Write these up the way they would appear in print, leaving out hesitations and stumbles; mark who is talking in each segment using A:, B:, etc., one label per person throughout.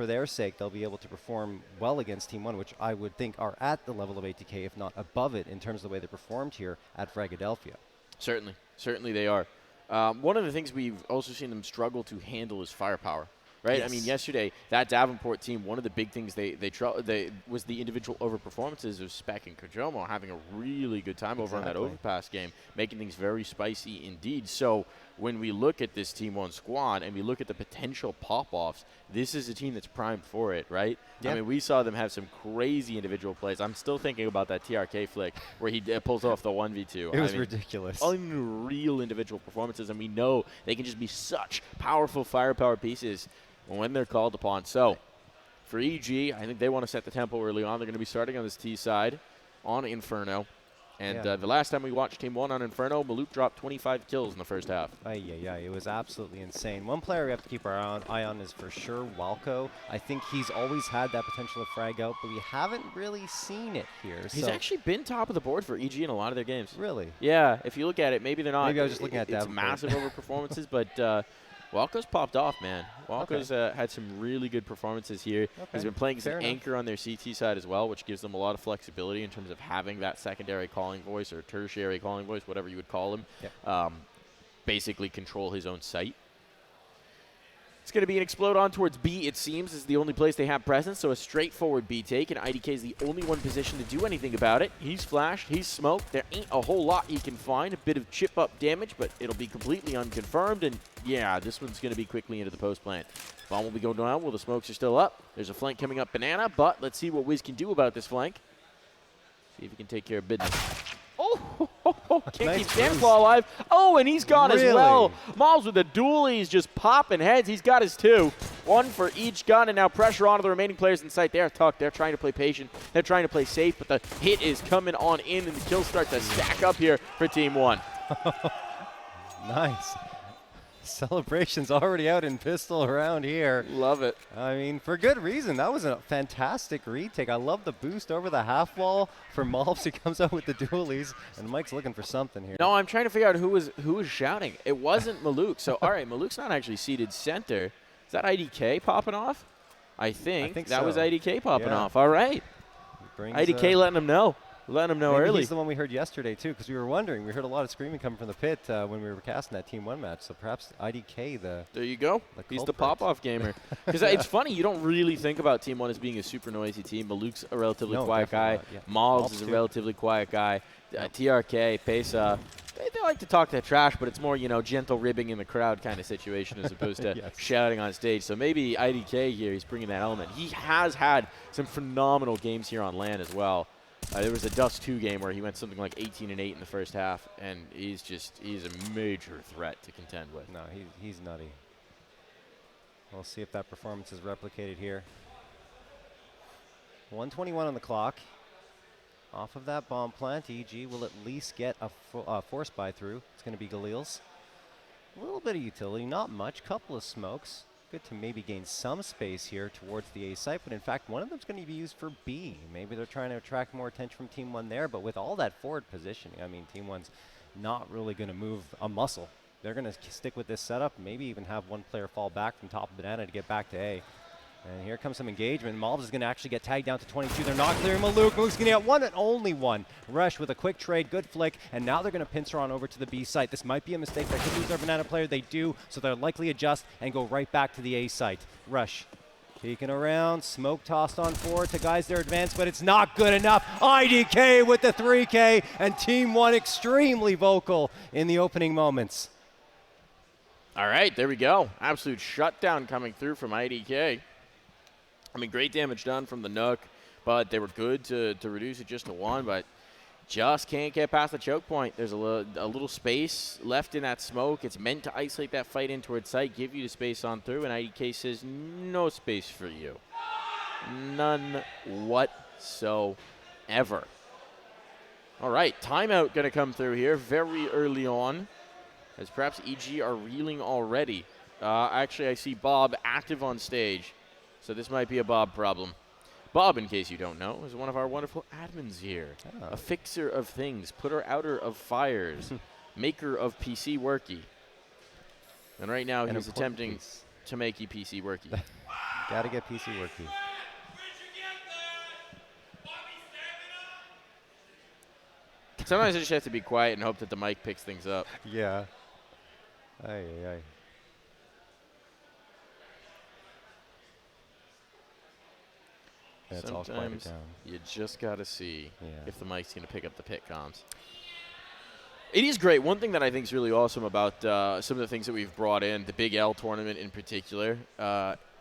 A: for their sake, they'll be able to perform well against Team 1, which I would think are at the level of ATK, if not above it, in terms of the way they performed here at Fragadelphia.
B: Certainly. Certainly they are. One of the things we've also seen them struggle to handle is firepower. Right?
A: Yes.
B: I mean, yesterday, that Davenport team, one of the big things they was the individual overperformances of Spec and Kojomo having a really good time over on that overpass game, making things very spicy indeed. So when we look at this Team 1 squad and we look at the potential pop-offs, this is a team that's primed for it, right? Yeah. I mean, we saw them have some crazy individual plays. I'm still thinking about that TRK flick where he pulls off the 1v2.
A: It was ridiculous.
B: Unreal individual performances, and we know they can just be such powerful firepower pieces when they're called upon. So for EG, I think they want to set the tempo early on. They're going to be starting on this T side on Inferno. And the last time we watched Team 1 on Inferno, Maluk dropped 25 kills in the first half.
A: Yeah, it was absolutely insane. One player we have to keep our eye on is for sure Walco. I think he's always had that potential to frag out, but we haven't really seen it here.
B: He's actually been top of the board for EG in a lot of their games.
A: Really?
B: Yeah, if you look at it, maybe they're not.
A: Maybe I was just looking at that.
B: It's massive over performances, but Walco's popped off, man. Walco's had some really good performances here. He's been playing as an anchor on their CT side as well, which gives them a lot of flexibility in terms of having that secondary calling voice or tertiary calling voice, whatever you would call him, basically control his own site. It's going to be an explode on towards B, it seems, is the only place they have presence, so a straightforward B take, and IDK is the only one positioned to do anything about it. He's flashed, he's smoked, there ain't a whole lot he can find, a bit of chip-up damage, but it'll be completely unconfirmed, and yeah, this one's going to be quickly into the post plant. Bomb will be going down while the smokes are still up. There's a flank coming up Banana, but let's see what Wiz can do about this flank. See if he can take care of business. Can't keep Sandclaw alive. Oh, and he's gone as well. Miles with the dualies just popping heads. He's got his two. One for each gun, and now pressure onto the remaining players in sight. They're tucked. They're trying to play patient. They're trying to play safe, but the hit is coming on in, and the kills start to stack up here for Team 1.
A: Nice. Celebration's already out in pistol around here.
B: Love it.
A: I mean, for good reason. That was a fantastic retake. I love the boost over the half wall for Malbs. He comes out with the dualies, and Mike's looking for something here.
B: No, I'm trying to figure out who was shouting. It wasn't Maluk. So, all right, Maluk's not actually seated center. Is that IDK popping off? I think that was IDK popping off. All right. IDK letting him know. Letting him know early.
A: He's the one we heard yesterday, too, because we were wondering. We heard a lot of screaming coming from the pit when we were casting that Team 1 match. So perhaps IDK,
B: there you go. He's the pop-off gamer. Because it's funny, you don't really think about Team 1 as being a super noisy team. Maluk's a relatively quiet guy. Malbs is a relatively quiet guy. TRK, Pesa, they like to talk that trash, but it's more, gentle ribbing in the crowd kind of situation as opposed to shouting on stage. So maybe IDK here, he's bringing that element. He has had some phenomenal games here on LAN as well. There was a Dust 2 game where he went something like 18-8 in the first half, and he's a major threat to contend with.
A: No, he's nutty. We'll see if that performance is replicated here. 1:21 on the clock. Off of that bomb plant, EG will at least get a force buy through. It's going to be Galil's. A little bit of utility, not much. Couple of smokes. Good to maybe gain some space here towards the A site, but in fact, one of them's going to be used for B. Maybe they're trying to attract more attention from Team 1 there, but with all that forward positioning, I mean, Team 1's not really going to move a muscle. They're going to stick with this setup, maybe even have one player fall back from top of Banana to get back to A. And here comes some engagement. Malbs is going to actually get tagged down to 22. They're not clearing Maluk. Maluk's going to get one and only one. Rush with a quick trade, good flick, and now they're going to pincer on over to the B site. This might be a mistake. They could lose their Banana player. They do, so they'll likely adjust and go right back to the A site. Rush peeking around, smoke tossed on forward to guys they're advanced, but it's not good enough. IDK with the 3K, and Team 1 extremely vocal in the opening moments.
B: All right, there we go. Absolute shutdown coming through from IDK. I mean, great damage done from the Nook, but they were good to reduce it just to 1, but just can't get past the choke point. There's a little space left in that smoke. It's meant to isolate that fight in towards site, give you the space on through, and IDK says no space for you. None whatsoever. All right, timeout going to come through here very early on, as perhaps EG are reeling already. Actually, I see Bob active on stage. So this might be a Bob problem. Bob, in case you don't know, is one of our wonderful admins here. A fixer of things, putter outer of fires, maker of PC worky. And right now he's attempting to make PC worky.
A: Gotta get PC working.
B: Sometimes I just have to be quiet and hope that the mic picks things up.
A: Yeah. Aye, aye, aye. That's all quieted down.
B: You just got to see if the mic's going to pick up the pit comms. It is great. One thing that I think is really awesome about some of the things that we've brought in, the Big L tournament in particular,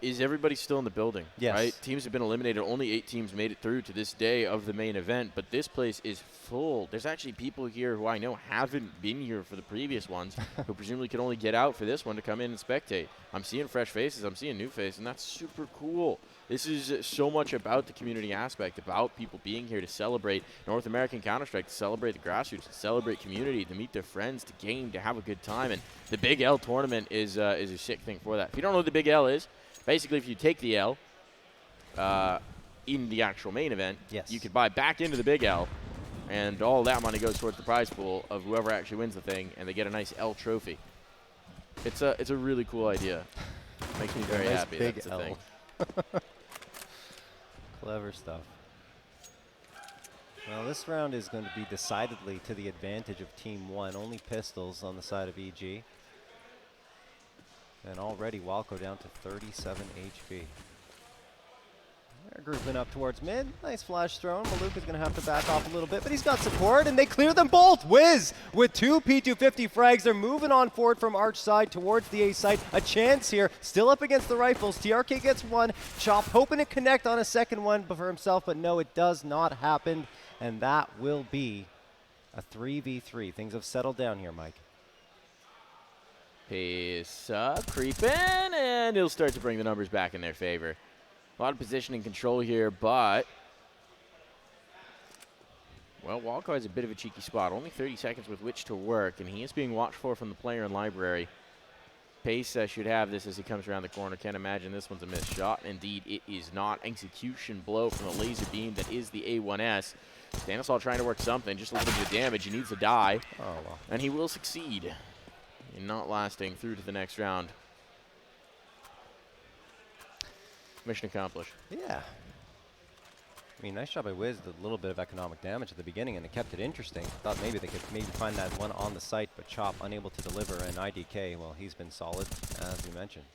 B: is everybody's still in the building.
A: Yes.
B: Right? Teams have been eliminated. Only 8 teams made it through to this day of the main event, but this place is full. There's actually people here who I know haven't been here for the previous ones, who presumably could only get out for this one to come in and spectate. I'm seeing fresh faces. I'm seeing new faces, and that's super cool. This is so much about the community aspect, about people being here to celebrate North American Counter-Strike, to celebrate the grassroots, to celebrate community, to meet their friends, to game, to have a good time. And the Big L tournament is a sick thing for that. If you don't know what the Big L is, basically if you take the L in the actual main event, you could buy back into the Big L, and all that money goes towards the prize pool of whoever actually wins the thing, and they get a nice L trophy. It's a really cool idea. Makes me very happy.
A: Big
B: That's the
A: L.
B: thing.
A: Clever stuff. Well, this round is going to be decidedly to the advantage of Team 1. Only pistols on the side of EG. And already Walco down to 37 HP. They're grouping up towards mid. Nice flash thrown. Maluk is going to have to back off a little bit, but he's got support, and they clear them both. Wiz with 2 P250 frags. They're moving on forward from Arch side towards the A side. A chance here. Still up against the rifles. TRK gets one. Chop hoping to connect on a second one for himself, but no, it does not happen. And that will be a 3v3. Things have settled down here, Mike.
B: Pace up, creep in, and he'll start to bring the numbers back in their favor. A lot of positioning control here, but, well, Walco has a bit of a cheeky spot. Only 30 seconds with which to work, and he is being watched for from the player in library. Pace should have this as he comes around the corner. Can't imagine this one's a missed shot. Indeed, it is not. Execution blow from the laser beam that is the A1S. Stanislaw trying to work something, just a little bit of damage. He needs to die, and he will succeed in not lasting through to the next round. Mission accomplished.
A: Yeah. I mean, nice job by Wiz, a little bit of economic damage at the beginning, and it kept it interesting. Thought maybe they could find that one on the site, but Chop unable to deliver, and IDK, well, he's been solid, as we mentioned.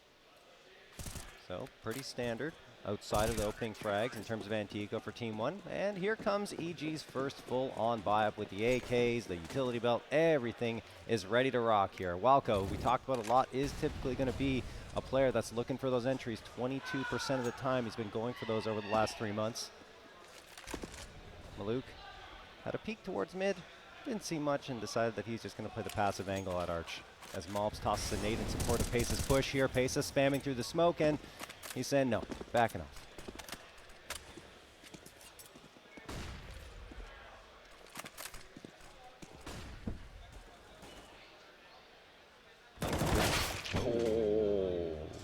A: So, pretty standard outside of the opening frags in terms of Antigua for Team 1. And here comes EG's first full-on buy-up with the AKs, the utility belt, everything is ready to rock here. Walco, we talked about a lot, is typically going to be a player that's looking for those entries 22% of the time. He's been going for those over the last 3 months. Maluk had a peek towards mid, didn't see much, and decided that he's just going to play the passive angle at Arch. As Malbs tosses a nade in support of Pace's push here. Pace is spamming through the smoke, and he's saying no, backing off.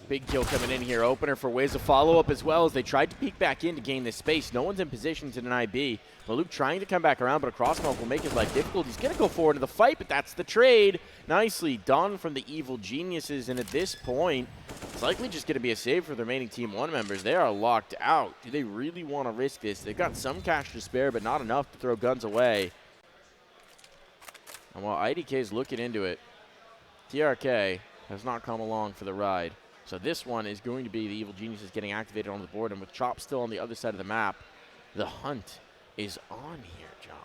B: Big kill coming in here. Opener for Wiz, a follow-up as well as they tried to peek back in to gain this space. No one's in position to deny B. Maluk trying to come back around, but a cross-smoke will make his life difficult. He's going to go forward to the fight, but that's the trade. Nicely done from the Evil Geniuses, and at this point, it's likely just going to be a save for the remaining Team 1 members. They are locked out. Do they really want to risk this? They've got some cash to spare, but not enough to throw guns away. And while IDK is looking into it, TRK has not come along for the ride. So this one is going to be the Evil Geniuses getting activated on the board, and with Chop still on the other side of the map, the hunt is on here, John.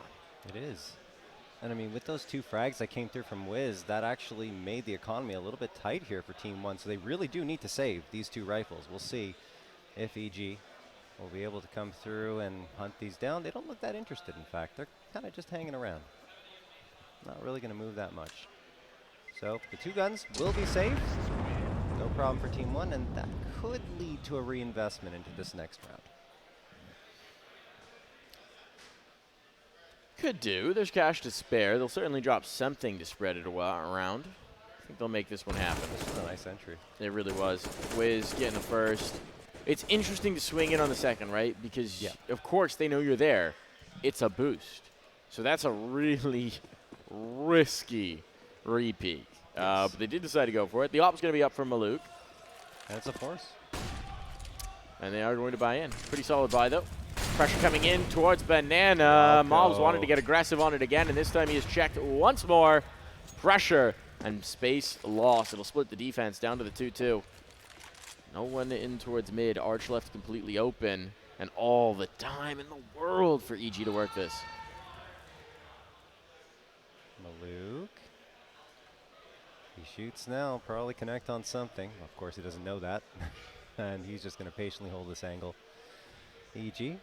A: It is. And I mean, with those 2 frags that came through from Wiz, that actually made the economy a little bit tight here for Team 1, so they really do need to save these 2 rifles. We'll see if EG will be able to come through and hunt these down. They don't look that interested, in fact. They're kind of just hanging around. Not really going to move that much. So the 2 guns will be saved. No problem for Team 1, and that could lead to a reinvestment into this next round.
B: Could do. There's cash to spare. They'll certainly drop something to spread it around. I think they'll make this one happen.
A: This was a nice entry.
B: It really was. Wiz getting the first. It's interesting to swing in on the second, right? Because, of course, they know you're there. It's a boost. So that's a really risky repeat. But they did decide to go for it. The op's going to be up for Maluk.
A: And it's a force.
B: And they are going to buy in. Pretty solid buy, though. Pressure coming in towards Banana. Mobs wanted to get aggressive on it again, and this time he is checked once more. Pressure and space loss. It'll split the defense down to the 2-2. No one in towards mid. Arch left completely open. And all the time in the world for EG to work this.
A: Maluk. He shoots now. Probably connect on something. Of course, he doesn't know that. And he's just going to patiently hold this angle. EG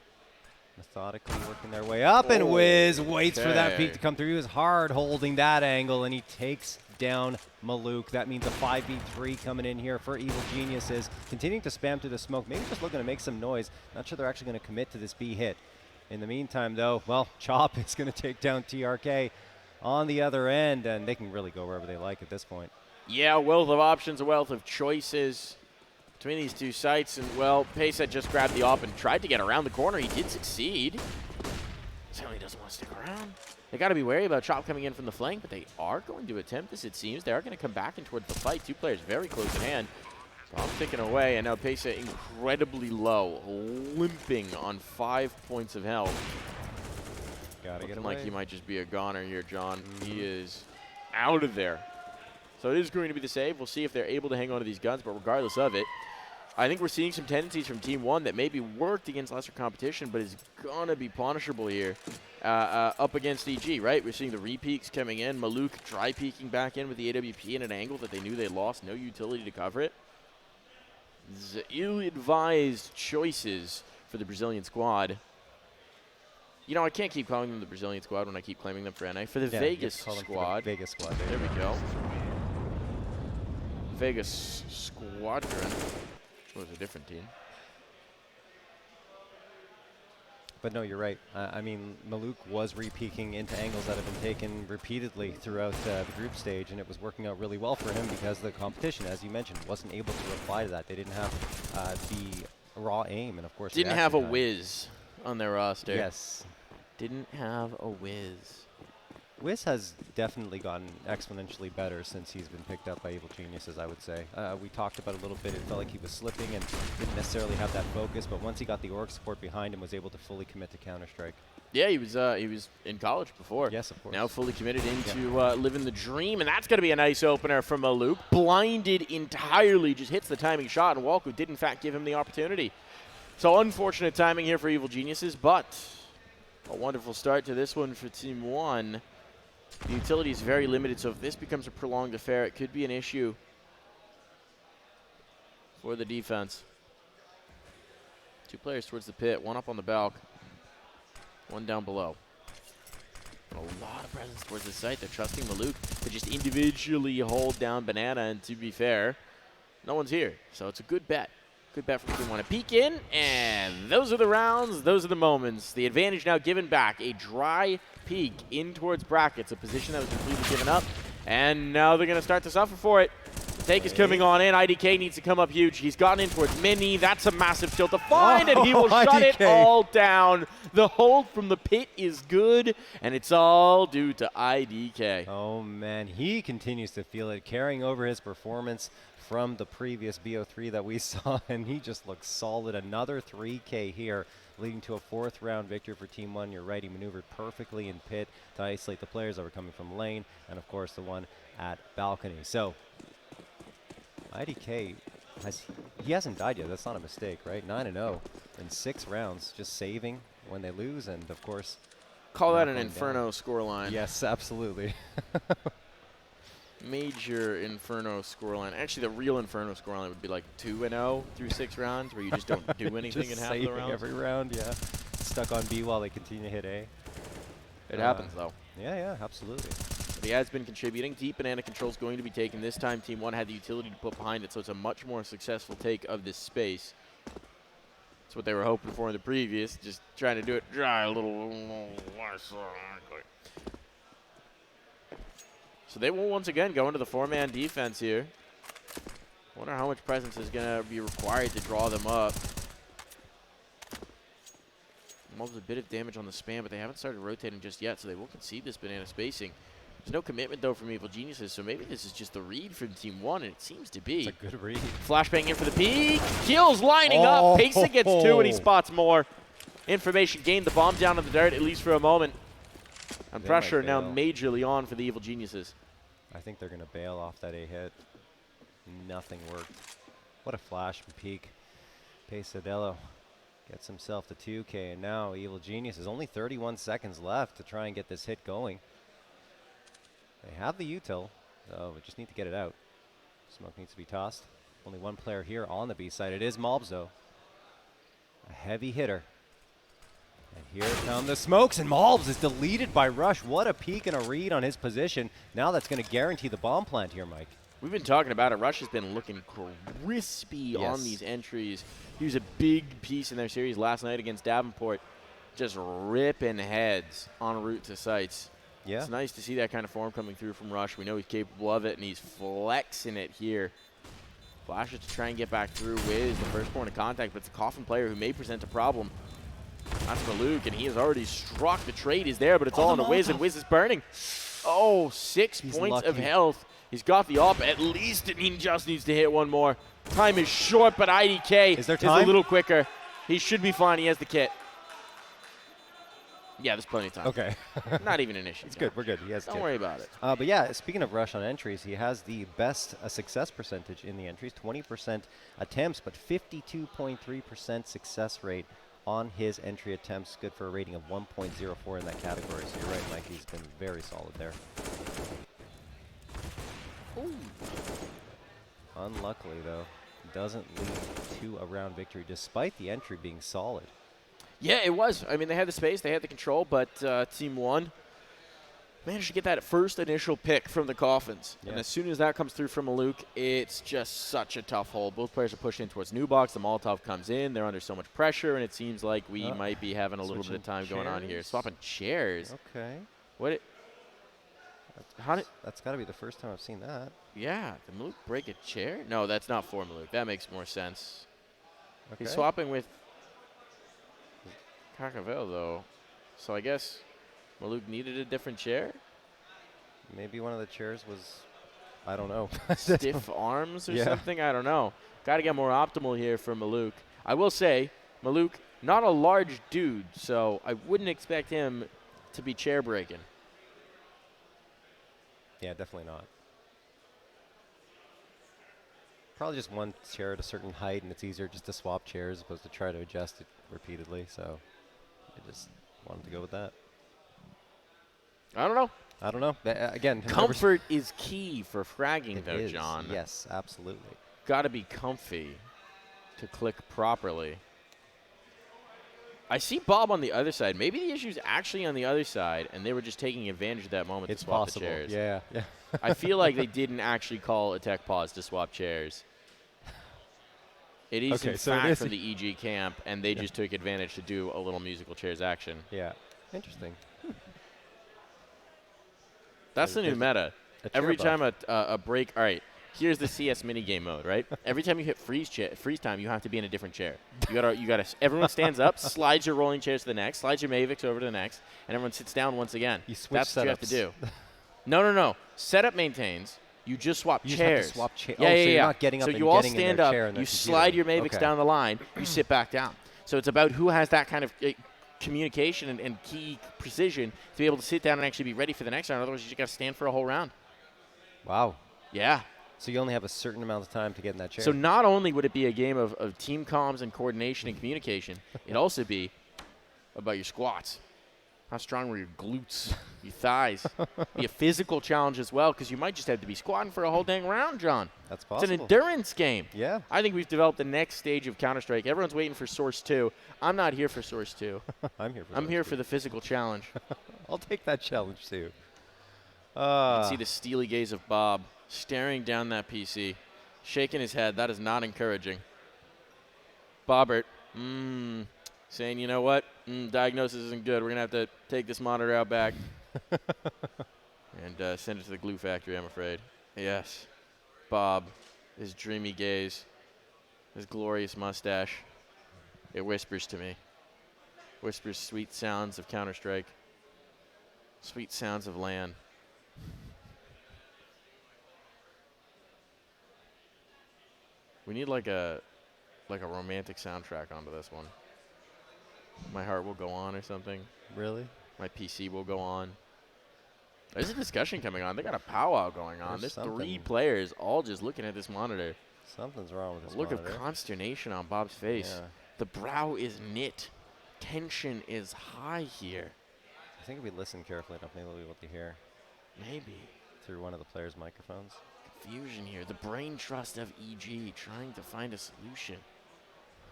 A: methodically working their way up, and Wiz waits for that peak to come through. He was hard holding that angle, and he takes down Maluk. That means a 5v3 coming in here for Evil Geniuses. Continuing to spam through the smoke, maybe just looking to make some noise. Not sure they're actually going to commit to this B hit. In the meantime, though, well, Chop is going to take down TRK on the other end, and they can really go wherever they like at this point.
B: Yeah, a wealth of options, a wealth of choices between these two sites, and well, Pace had just grabbed the op and tried to get around the corner. He did succeed. Certainly doesn't want to stick around. They got to be wary about Chop coming in from the flank, but they are going to attempt this, it seems. They are going to come back in towards the fight. Two players very close at hand. Bomb ticking away, and now Pace incredibly low, limping on 5 points of health.
A: Gotta get
B: away. Like he might just be a goner here, John. He is out of there. So it is going to be the save. We'll see if they're able to hang on to these guns, but regardless of it, I think we're seeing some tendencies from Team 1 that maybe worked against lesser competition, but is going to be punishable here up against EG, right? We're seeing the re-peaks coming in. Maluk dry peeking back in with the AWP in an angle that they knew they lost. No utility to cover it. Ill-advised choices for the Brazilian squad. You know, I can't keep calling them the Brazilian squad when I keep claiming them for NA. For the Vegas squad.
A: Vegas squad.
B: There we go. Vegas Squadron. It was a different team.
A: But no, you're right. I mean, Maluk was re-peeking into angles that have been taken repeatedly throughout the group stage, and it was working out really well for him because the competition, as you mentioned, wasn't able to reply to that. They didn't have the raw aim, and of course,
B: didn't have a whiz on their roster.
A: Yes.
B: Didn't have a whiz.
A: Wiz has definitely gotten exponentially better since he's been picked up by Evil Geniuses, I would say. We talked about it a little bit. It felt like he was slipping and didn't necessarily have that focus, but once he got the org support behind him, was able to fully commit to Counter-Strike.
B: Yeah, he was in college before.
A: Yes, of course.
B: Now fully committed into living the dream, and that's going to be a nice opener from Maluk. Blinded entirely, just hits the timing shot, and Walku did in fact give him the opportunity. So unfortunate timing here for Evil Geniuses, but a wonderful start to this one for Team 1. The utility is very limited, so if this becomes a prolonged affair, it could be an issue for the defense. Two players towards the pit, one up on the balk, one down below. And a lot of presence towards the site. They're trusting Maluk to just individually hold down Banana, and to be fair, no one's here. So it's a good bet. Good bet from Team 1. A peek in, and those are the rounds, those are the moments. The advantage now given back. A dry peek in towards brackets, a position that was completely given up. And now they're going to start to suffer for it. The take is coming on in. IDK needs to come up huge. He's gotten in towards Mini. That's a massive shield to find, and he will shut it all down. The hold from the pit is good, and it's all due to IDK.
A: Oh, man. He continues to feel it, carrying over his performance from the previous BO3 that we saw, and he just looks solid. Another 3K here, leading to a 4th round victory for Team 1. You're right, he maneuvered perfectly in pit to isolate the players that were coming from lane, and of course the one at balcony. So IDK, he hasn't died yet. That's not a mistake, right? 9-0 in 6 rounds, just saving when they lose, and of course,
B: call that an Inferno scoreline.
A: Yes, absolutely.
B: Major Inferno scoreline. Actually, the real Inferno scoreline would be like 2-0 through 6 rounds, where you just don't do anything in half the rounds.
A: Every round, yeah. Stuck on B while they continue to hit A.
B: It happens, though.
A: Yeah, absolutely.
B: But he has been contributing. Deep Banana control is going to be taken. This time, Team 1 had the utility to put behind it, so it's a much more successful take of this space. That's what they were hoping for in the previous, just trying to do it dry a little less. So they will once again go into the 4-man defense here. Wonder how much presence is going to be required to draw them up. Almost a bit of damage on the spam, but they haven't started rotating just yet, so they will concede this Banana spacing. There's no commitment, though, from Evil Geniuses, so maybe this is just the read from Team 1, and it seems to be.
A: It's a good read.
B: Flashbang in for the peak. Kills lining up. Payson gets 2, and he spots more. Information gained the bomb down in the dirt, at least for a moment. And pressure now majorly on for the Evil Geniuses.
A: I think they're going to bail off that A hit. Nothing worked. What a flash from peak. Pesadillo gets himself to 2K, and now Evil Genius is only 31 seconds left to try and get this hit going. They have the util, so we just need to get it out. Smoke needs to be tossed. Only one player here on the B side. It is Malbs, though. A heavy hitter. And here come the smokes, and Malbs is deleted by Rush. What a peek and a read on his position. Now that's going to guarantee the bomb plant here, Mike.
B: We've been talking about it. Rush has been looking crispy on these entries. He was a big piece in their series last night against Davenport, just ripping heads en route to sites. Yeah. It's nice to see that kind of form coming through from Rush. We know he's capable of it, and he's flexing it here. Flashes to try and get back through Wiz, the first point of contact, but it's a Coffin player who may present a problem. That's Maluk, and he has already struck. The trade is there, but it's all on a Wiz, and Wiz is burning. Oh, 6 points of health. He's got the op. At least he just needs to hit one more. Time is short, but IDK is a little quicker. He should be fine. He has the kit. Yeah, there's plenty of time.
A: Okay.
B: Not even an issue.
A: It's good. We're good. He has
B: Don't worry about it.
A: But yeah, speaking of Rush on entries, he has the best success percentage in the entries, 20% attempts, but 52.3% success rate on his entry attempts. Good for a rating of 1.04 in that category. So you're right, Mike. He's been very solid there.
B: Ooh.
A: Unluckily, though, doesn't lead to a round victory, despite the entry being solid.
B: Yeah, it was. I mean, they had the space, they had the control, but Team 1 managed to get that first initial pick from the Coffins. Yeah. And as soon as that comes through from Maluk, it's just such a tough hole. Both players are pushing towards new box. The Molotov comes in. They're under so much pressure, and it seems like we might be having a little bit of time going on here. Swapping chairs.
A: Okay.
B: What?
A: That's got to be the first time I've seen that.
B: Yeah. Did Maluk break a chair? No, that's not for Maluk. That makes more sense.
A: Okay.
B: He's swapping with Cacavel, though. So I guess Maluk needed a different chair?
A: Maybe one of the chairs was, I don't know.
B: Stiff arms or something? I don't know. Got to get more optimal here for Maluk. I will say, Maluk, not a large dude, so I wouldn't expect him to be chair breaking.
A: Yeah, definitely not. Probably just one chair at a certain height, and it's easier just to swap chairs as opposed to try to adjust it repeatedly. So I just wanted to go with that.
B: I don't know.
A: I don't know. Again,
B: comfort is key for fragging, though,
A: is.
B: John.
A: Yes, absolutely.
B: Got to be comfy to click properly. I see Bob on the other side. Maybe the issue's actually on the other side, and they were just taking advantage of that moment to swap the chairs.
A: Yeah.
B: I feel like they didn't actually call a tech pause to swap chairs. It is, in fact, from the EG camp, and they just took advantage to do a little musical chairs action.
A: Yeah. Interesting.
B: That's the new meta. Every time a break, all right, here's the CS minigame mode, right? Every time you hit freeze time, you have to be in a different chair. You gotta. Everyone stands up, slides your rolling chairs to the next, slides your Mavics over to the next, and everyone sits down once again.
A: You switch
B: That's
A: setups.
B: what you have to do. No. Setup maintains. You just swap chairs.
A: You have to swap chairs.
B: Yeah.
A: So you're not getting up
B: so
A: and
B: you all
A: getting
B: stand
A: in their
B: up,
A: chair and
B: you slide your Mavics down the line, you sit back down. So it's about who has that kind of communication and key precision to be able to sit down and actually be ready for the next round. Otherwise, you just got to stand for a whole round.
A: Wow.
B: Yeah.
A: So you only have a certain amount of time to get in that chair.
B: So not only would it be a game of team comms and coordination and communication, it'd also be about your squats. How strong were your glutes, your thighs? Be a physical challenge as well, because you might just have to be squatting for a whole dang round, John.
A: That's possible.
B: It's an endurance game.
A: Yeah.
B: I think we've developed the next stage of Counter-Strike. Everyone's waiting for Source 2. I'm not here for Source 2.
A: I'm here
B: for the physical challenge.
A: I'll take that challenge, too.
B: You can see the steely gaze of Bob staring down that PC, shaking his head. That is not encouraging. Bobbert, saying, you know what? Diagnosis isn't good. We're going to have to take this monitor out back and send it to the glue factory, I'm afraid. Yes. Bob, his dreamy gaze, his glorious mustache, it whispers to me. Whispers sweet sounds of Counter-Strike, sweet sounds of LAN. We need like a romantic soundtrack onto this one. My heart will go on or something.
A: Really?
B: My PC will go on. There's a discussion coming on. They got a powwow going on. There's 3 players all just looking at this monitor.
A: Something's wrong with this
B: Look
A: monitor.
B: of consternation on Bob's face.
A: Yeah.
B: The brow is knit. Tension is high here.
A: I think if we listen carefully enough, maybe we'll be able to hear.
B: Maybe.
A: Through one of the players' microphones.
B: Confusion here. The brain trust of EG trying to find a solution.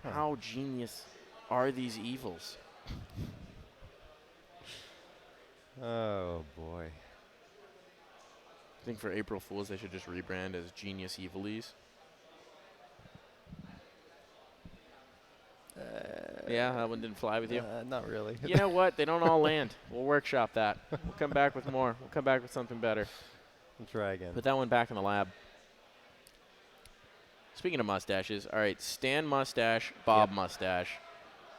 A: Huh.
B: How genius are these evils?
A: Oh, boy.
B: I think for April Fools, they should just rebrand as Genius Evilies. Yeah, that one didn't fly with you?
A: Not really.
B: You know what? They don't all land. We'll workshop that. We'll come back with more. We'll come back with something better.
A: We'll try again.
B: Put that one back in the lab. Speaking of mustaches, all right, Stan mustache, Bob mustache.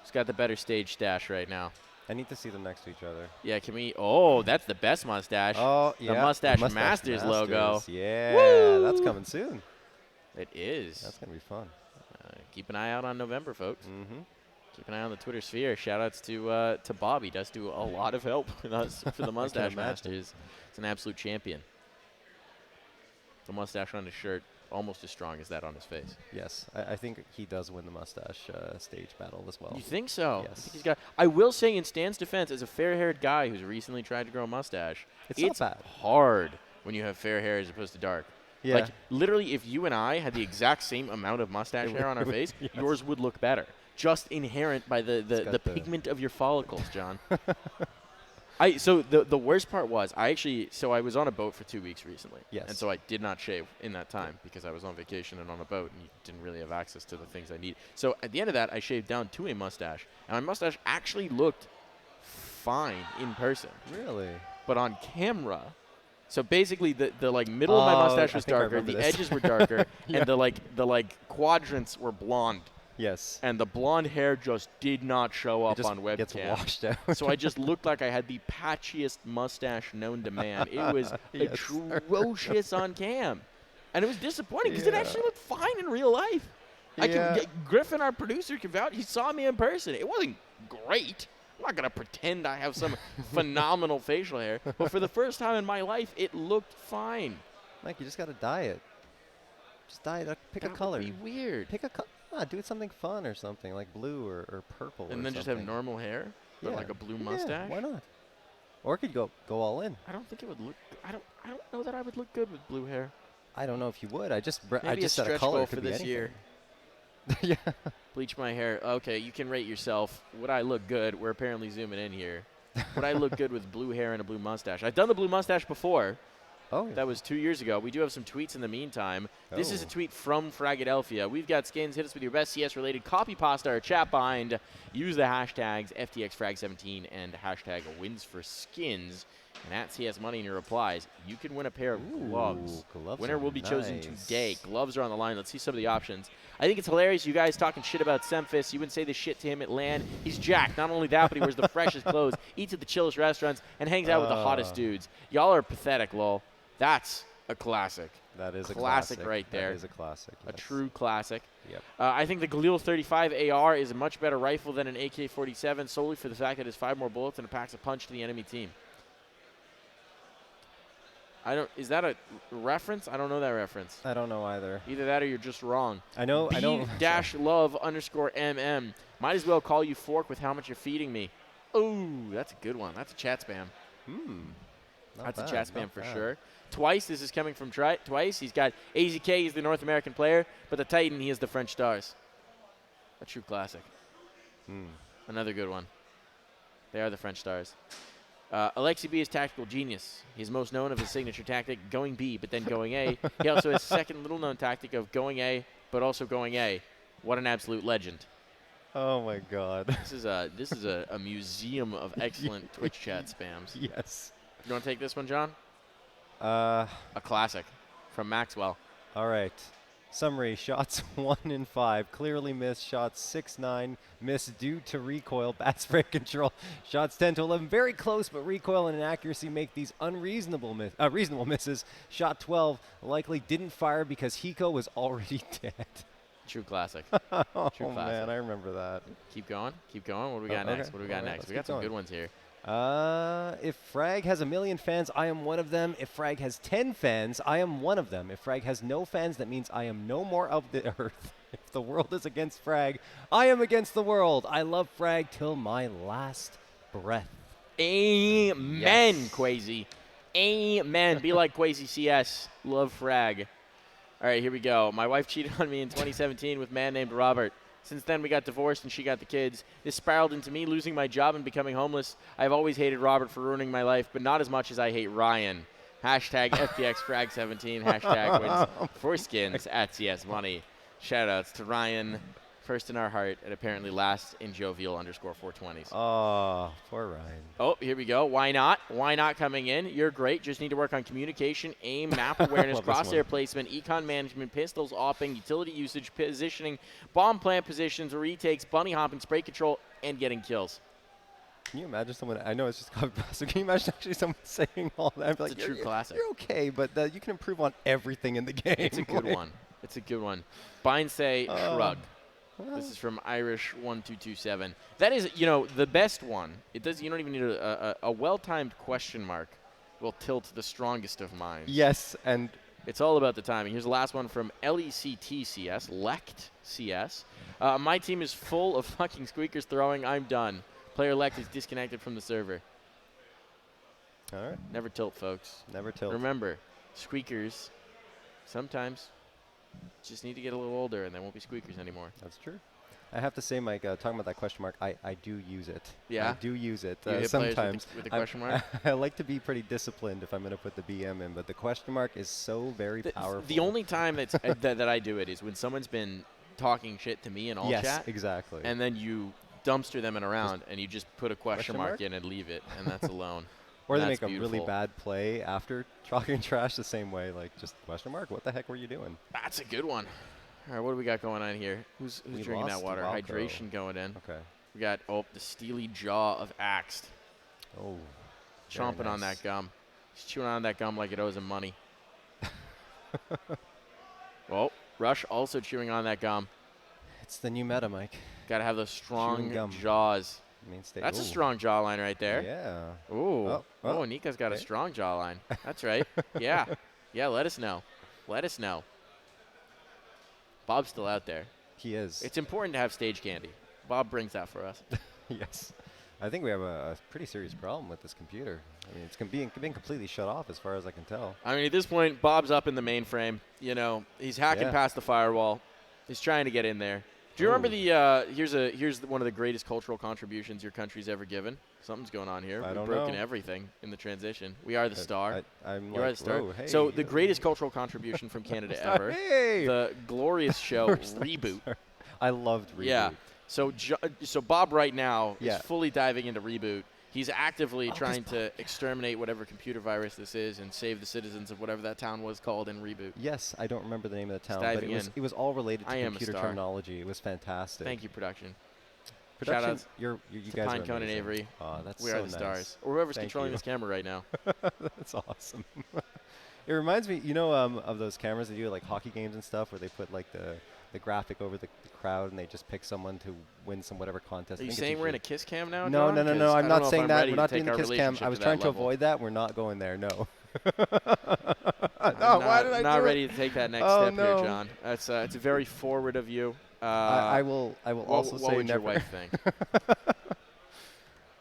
B: Who's got the better stage stash right now?
A: I need to see them next to each other.
B: Yeah, can we? Oh, that's the best mustache.
A: Oh, yeah.
B: The Mustache Masters logo.
A: Yeah,
B: Woo!
A: that's coming soon.
B: It is.
A: That's going to be fun.
B: Keep an eye out on November, folks.
A: Mm-hmm.
B: Keep an eye on the Twitter sphere. Shout-outs to Bob. He does do a lot of help with us for the Mustache Masters. It's an absolute champion. The mustache on his shirt, almost as strong as that on his face.
A: Yes, I think he does win the mustache stage battle as well.
B: You think so?
A: Yes.
B: I think he's got. I will say, in Stan's defense, as a fair-haired guy who's recently tried to grow a mustache,
A: It's not bad.
B: hard when you have fair hair as opposed to dark.
A: Yeah.
B: Like, literally, if you and I had the exact same amount of mustache hair on our face,
A: yes.
B: yours would look better. Just inherent by the pigment of your follicles, John. So the worst part was, I was on a boat for 2 weeks recently.
A: Yes.
B: And so I did not shave in that time because I was on vacation and on a boat and you didn't really have access to the things I need. So at the end of that, I shaved down to a mustache. And my mustache actually looked fine in person.
A: Really?
B: But on camera, so basically the like middle of my mustache was darker, the edges were darker,
A: Yeah.
B: and the quadrants were blonde.
A: Yes.
B: And the blonde hair just did not show up on webcam.
A: It gets washed out.
B: So I just looked like I had the patchiest mustache known to man. It was
A: Yes.
B: atrocious on cam. And it was disappointing because it actually looked fine in real life. Griffin, our producer, can vouch. He saw me in person. It wasn't great. I'm not going to pretend I have some phenomenal facial hair. But for the first time in my life, it looked fine.
A: Mike, you just got to dye it. Just dye it. Pick a color.
B: That would be weird.
A: Pick a color. Do it something fun or something, like blue or purple.
B: And then just have normal hair? But like a blue mustache?
A: Why not? Or it could go all in.
B: I don't think it would look. I don't know that I would look good with blue hair.
A: I don't know if you would. I just
B: Maybe
A: said a
B: stretch
A: color
B: goal
A: could
B: for
A: be
B: this
A: anything.
B: year.
A: Yeah.
B: Bleach my hair. Okay, you can rate yourself. Would I look good? We're apparently zooming in here. Would I look good with blue hair and a blue mustache? I've done the blue mustache before.
A: Oh.
B: That was 2 years ago. We do have some tweets in the meantime. This is a
A: Oh.
B: tweet from Fragadelphia. We've got skins. Hit us with your best CS-related copy pasta or chat bind. Use the hashtags FTXFrag17 and hashtag WinsForSkins. And at CS Money in your replies, you can win a pair of gloves. Winner will be chosen today. Gloves are on the line. Let's see some of the options. I think it's hilarious you guys talking shit about Semphis. You wouldn't say this shit to him at LAN. He's jacked. Not only that, but he wears the freshest clothes, eats at the chillest restaurants, and hangs out with the hottest dudes. Y'all are pathetic, lol. That's a classic.
A: That is a
B: classic right there.
A: That is a classic.
B: A true classic.
A: Yep.
B: I think the Galil 35 AR is a much better rifle than an AK-47 solely for the fact that it has 5 more bullets and it packs a punch to the enemy team. Is that a reference? I don't know that reference.
A: I don't know either.
B: Either that or you're just wrong.
A: I know.
B: B-love_MM. Might as well call you fork with how much you're feeding me. Ooh, that's a good one. That's a chat spam. That's a chat spam for sure. Twice, this is coming from Twice. He's got AZK, he's the North American player, but the Titan, he is the French Stars. A true classic. Another good one. They are the French Stars. Alexi B is tactical genius. He's most known of his signature tactic, going B, but then going A. He also has second little-known tactic of going A, but also going A. What an absolute legend.
A: Oh, my God.
B: This is a museum of excellent Twitch chat spams.
A: Yes.
B: You want to take this one, John?
A: A
B: classic from Maxwell.
A: All right. Summary, shots 1 in 5, clearly missed. Shots 6-9, missed due to recoil, bat spray control. Shots 10 to 11, very close, but recoil and inaccuracy make these reasonable misses. Shot 12, likely didn't fire because Hiko was already dead.
B: True classic.
A: Oh,
B: True classic.
A: man, I remember that.
B: Keep going. Keep going. What do we got next? What do we got next? We got some good ones here.
A: If Frag has 1 million fans, I am one of them. If Frag has 10 fans, I am one of them. If Frag has no fans, that means I am no more of the earth. If the world is against Frag, I am against the world. I love Frag till my last breath.
B: Amen,
A: Yes.
B: Quasi. Amen. Be like Quasi CS. Love Frag. All right, here we go. My wife cheated on me in 2017 with a man named Robert. Since then, we got divorced and she got the kids. This spiraled into me losing my job and becoming homeless. I've always hated Robert for ruining my life, but not as much as I hate Ryan. Hashtag FTXFrag17. Hashtag wins for skins at CS Money. Shoutouts to Ryan, first in our heart, and apparently last in Jovial _420s.
A: Oh, poor Ryan.
B: Oh, here we go. Why not? Why not coming in? You're great. Just need to work on communication, aim, map awareness, crosshair placement, econ management, pistols, opping, utility usage, positioning, bomb plant positions, retakes, bunny hopping, spray control, and getting kills.
A: Can you imagine someone? I know it's just copy so can you imagine actually someone saying all that?
B: It's a true classic.
A: You're okay, but you can improve on everything in the game.
B: It's a good one. It's a good one. Bind say shrug. This is from Irish1227. That is, the best one. It does. You don't even need a well-timed question mark. Will tilt the strongest of minds.
A: Yes, and
B: it's all about the timing. Here's the last one from LECTCS, Lect CS. My team is full of fucking squeakers throwing. I'm done. Player Lect is disconnected from the server.
A: all right,
B: Never tilt, folks.
A: never tilt.
B: Remember, squeakers sometimes just need to get a little older and they won't be squeakers anymore.
A: That's true. I have to say, Mike, talking about that question mark, I do use it.
B: Yeah?
A: I do use it
B: You hit players
A: sometimes.
B: with the question mark?
A: I like to be pretty disciplined if I'm going to put the BM in, but the question mark is so very powerful.
B: The only time that's that I do it is when someone's been talking shit to me in all
A: yes,
B: chat.
A: exactly.
B: And then you dumpster them in a round and you just put a question mark in and leave it, and that's alone.
A: Or they
B: That's
A: make a really
B: beautiful.
A: bad play after talking trash the same way, like just question mark. What the heck were you doing?
B: That's a good one. All right, what do we got going on here? Who's
A: We
B: drinking that
A: lost
B: water?
A: Rocco.
B: Hydration going in.
A: Okay.
B: We got, the steely jaw of Axed.
A: Oh.
B: Chomping on that gum. He's chewing on that gum like it owes him money. Well, Rush also chewing on that gum.
A: It's the new meta, Mike.
B: Got to have those strong
A: gum.
B: jaws.
A: Mainstay.
B: That's a strong jawline right there.
A: Yeah.
B: Ooh.
A: Oh,
B: Nika's got a
A: okay.
B: strong jawline. That's right. Yeah. Yeah, let us know. Let us know. Bob's still out there.
A: He is.
B: It's important to have stage candy. Bob brings that for us.
A: Yes. I think we have a pretty serious problem with this computer. I mean, it's being completely shut off as far as I can tell.
B: I mean, at this point, Bob's up in the mainframe. He's hacking past the firewall. He's trying to get in there. Do you remember the here's one of the greatest cultural contributions your country's ever given? Something's going on here. We've broken everything in the transition. We are the star.
A: I'm
B: You are
A: like,
B: the star.
A: whoa, hey.
B: So the greatest cultural contribution from Canada ever,
A: Hey!
B: the glorious show Reboot.
A: I loved Reboot.
B: Yeah. So Bob right now
A: Yeah.
B: is fully diving into Reboot. He's actively trying to exterminate whatever computer virus this is and save the citizens of whatever that town was called in Reboot.
A: Yes, I don't remember the name of the town, but
B: diving in.
A: it was all related to
B: I am a
A: computer
B: star.
A: terminology. It was fantastic.
B: Thank you, production.
A: Production,
B: Shoutouts
A: you
B: to
A: guys
B: Pine
A: are
B: Cone and
A: amazing.
B: Avery.
A: Oh, that's
B: We
A: so
B: are the
A: nice.
B: stars. Or whoever's
A: Thank
B: controlling
A: you.
B: this camera right now.
A: That's awesome. It reminds me, of those cameras they do at, like hockey games and stuff, where they put like the graphic over the crowd and they just pick someone to win some whatever contest.
B: Are
A: I
B: you
A: think
B: saying
A: it's
B: we're in a
A: usually-
B: kiss cam now,
A: No,
B: John?
A: no, no,
B: 'Cause
A: no.
B: I
A: I'm
B: don't
A: not
B: know if
A: saying
B: I'm
A: that.
B: ready
A: We're
B: to
A: not
B: take
A: doing the
B: our
A: kiss cam.
B: relationship
A: I was
B: to
A: trying
B: that
A: to
B: level.
A: avoid that. We're not going there. No.
B: I'm
A: why did I
B: not
A: do
B: ready
A: it?
B: to take that next
A: Oh,
B: step
A: no.
B: here, John. That's it's very forward of you.
A: I will also
B: what
A: say
B: would
A: never.
B: your wife think?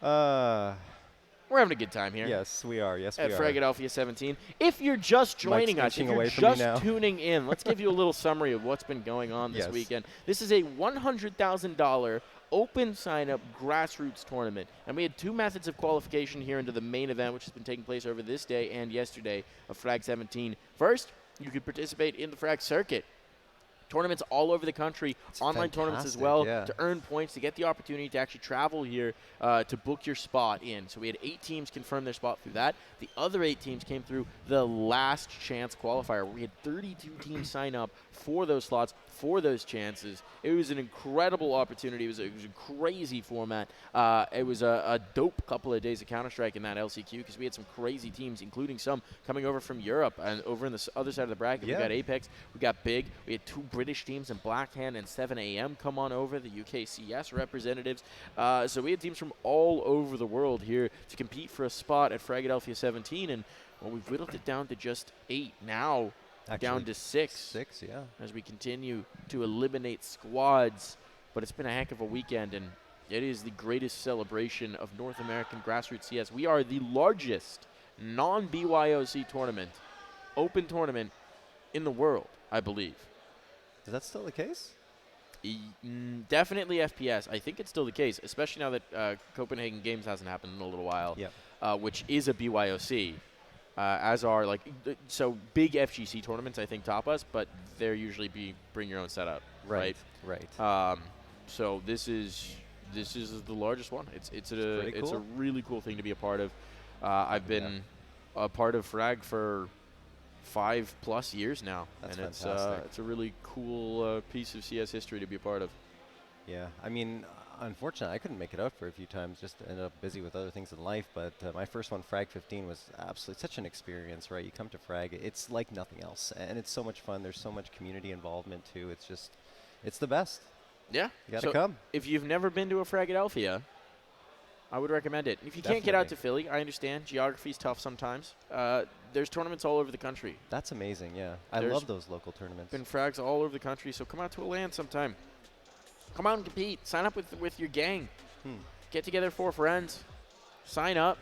B: We're having a good time here.
A: Yes, we are. Yes,
B: At
A: we are.
B: Fragadelphia 17. If you're just joining us, if
A: inching
B: you're
A: away from me
B: just
A: now.
B: tuning in, let's give you a little summary of what's been going on this
A: Yes.
B: weekend. This is a $100,000 open sign-up grassroots tournament. And we had two methods of qualification here into the main event, which has been taking place over this day and yesterday of Frag 17. First, you could participate in the Frag circuit. Tournaments all over the country, online tournaments as
A: fantastic,
B: well,
A: yeah.
B: to earn points, to get the opportunity to actually travel here to book your spot in. So we had 8 teams confirm their spot through that. The other 8 teams came through the last chance qualifier, where we had 32 teams sign up for those slots for those chances. It was an incredible opportunity. It was a crazy format. It was a dope couple of days of Counter-Strike in that LCQ because we had some crazy teams, including some coming over from Europe and over in the other side of the bracket.
A: Yeah.
B: We got Apex, we got Big. We had 2 British teams in Blackhand and 7 AM come on over, the UKCS representatives. So we had teams from all over the world here to compete for a spot at Fragadelphia 17, and well, we've whittled it down to just 8 now. Actually, down to 6.
A: 6, yeah.
B: As we continue to eliminate squads. But it's been a heck of a weekend, and it is the greatest celebration of North American grassroots CS. We are the largest non-BYOC tournament, open tournament in the world, I believe.
A: Is that still the case?
B: Definitely FPS. I think it's still the case, especially now that Copenhagen Games hasn't happened in a little while, which is a BYOC. As are so big FGC tournaments, I think, top us, but they're usually bring your own setup, right? So this is the largest one. It's a really cool thing to be a part of. I've been a part of Frag for 5+ years now,
A: That's
B: and
A: fantastic.
B: it's a really cool piece of CS history to be a part of.
A: Yeah, I mean, unfortunately, I couldn't make it out for a few times, just ended up busy with other things in life, but my first one, Frag 15, was absolutely such an experience, right? You come to Frag, it's like nothing else, and it's so much fun. There's so much community involvement, too. It's just, it's the best.
B: Yeah.
A: You gotta come.
B: If you've never been to a Fragadelphia, I would recommend it. If you can't get out to Philly, I understand. Geography's tough sometimes. There's tournaments all over the country.
A: That's amazing, yeah. I love those local tournaments.
B: Been frags all over the country, so come out to a LAN sometime. Come out and compete. Sign up with your gang. Get together 4 friends. Sign up.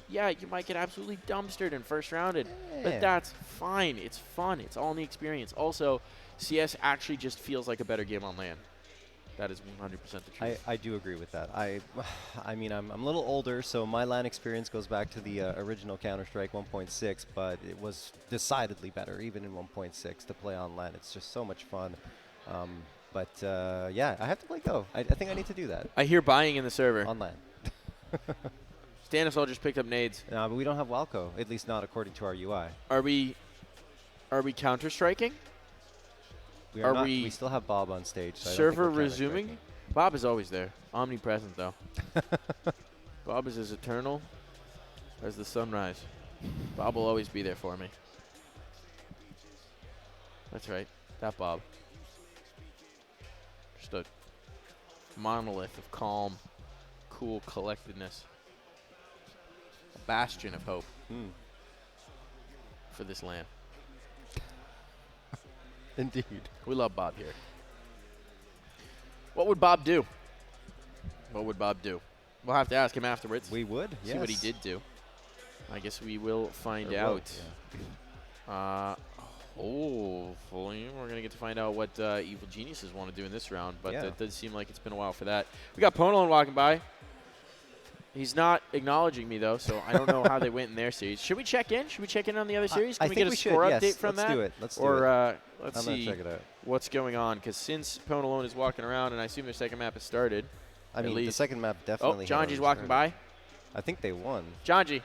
B: Yeah, you might get absolutely dumpstered in first rounded, but that's fine. It's fun. It's all in the experience. Also, CS actually just feels like a better game on LAN. That is 100% the truth.
A: I do agree with that. I mean, I'm a little older, so my LAN experience goes back to the original Counter-Strike 1.6, but it was decidedly better, even in 1.6, to play on LAN. It's just so much fun. Yeah, I have to play Go. I think I need to do that.
B: I hear buying in the server.
A: On LAN.
B: Stanislaw just picked up nades.
A: No, but we don't have Walco, at least not according to our UI.
B: Are we counter-striking?
A: We are not. We still have Bob on stage. So
B: server resuming? Bob is always there. Omnipresent, though. Bob is as eternal as the sunrise. Bob will always be there for me. That's right. That Bob. Just a monolith of calm, cool collectedness. A bastion of hope for this land.
A: Indeed.
B: We love Bob here. What would Bob do? What would Bob do? We'll have to ask him afterwards.
A: We would, yes.
B: See what he did do. I guess we will find out. Hopefully we're going to get to find out what Evil Geniuses want to do in this round, but it does seem like it's been a while for that. We got Ponolon walking by. He's not acknowledging me, though, so I don't know how they went in their series. Should we check in? Should we check in on the other series? Can we get a score update from that?
A: Let's do it.
B: Let's see what's going on, because since Ponolon is walking around, and I assume their second map has started.
A: I mean, the second map definitely.
B: Oh, Janji's walking by.
A: I think they won.
B: Janji,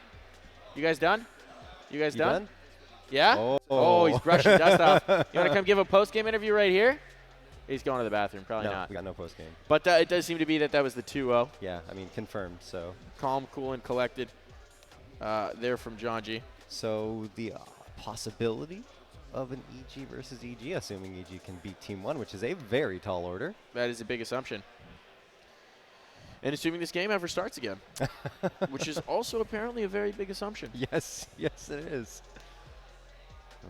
B: you guys done? You guys done? Yeah?
A: Oh,
B: he's brushing dust off. You want to come give a post-game interview right here? He's going to the bathroom. Probably not.
A: We got no post-game.
B: But it does seem to be that was the 2-0.
A: Yeah, I mean, confirmed, so.
B: Calm, cool, and collected there from Janji.
A: So the possibility of an EG versus EG, assuming EG can beat Team 1, which is a very tall order.
B: That is a big assumption. And assuming this game ever starts again, which is also apparently a very big assumption.
A: Yes, yes it is.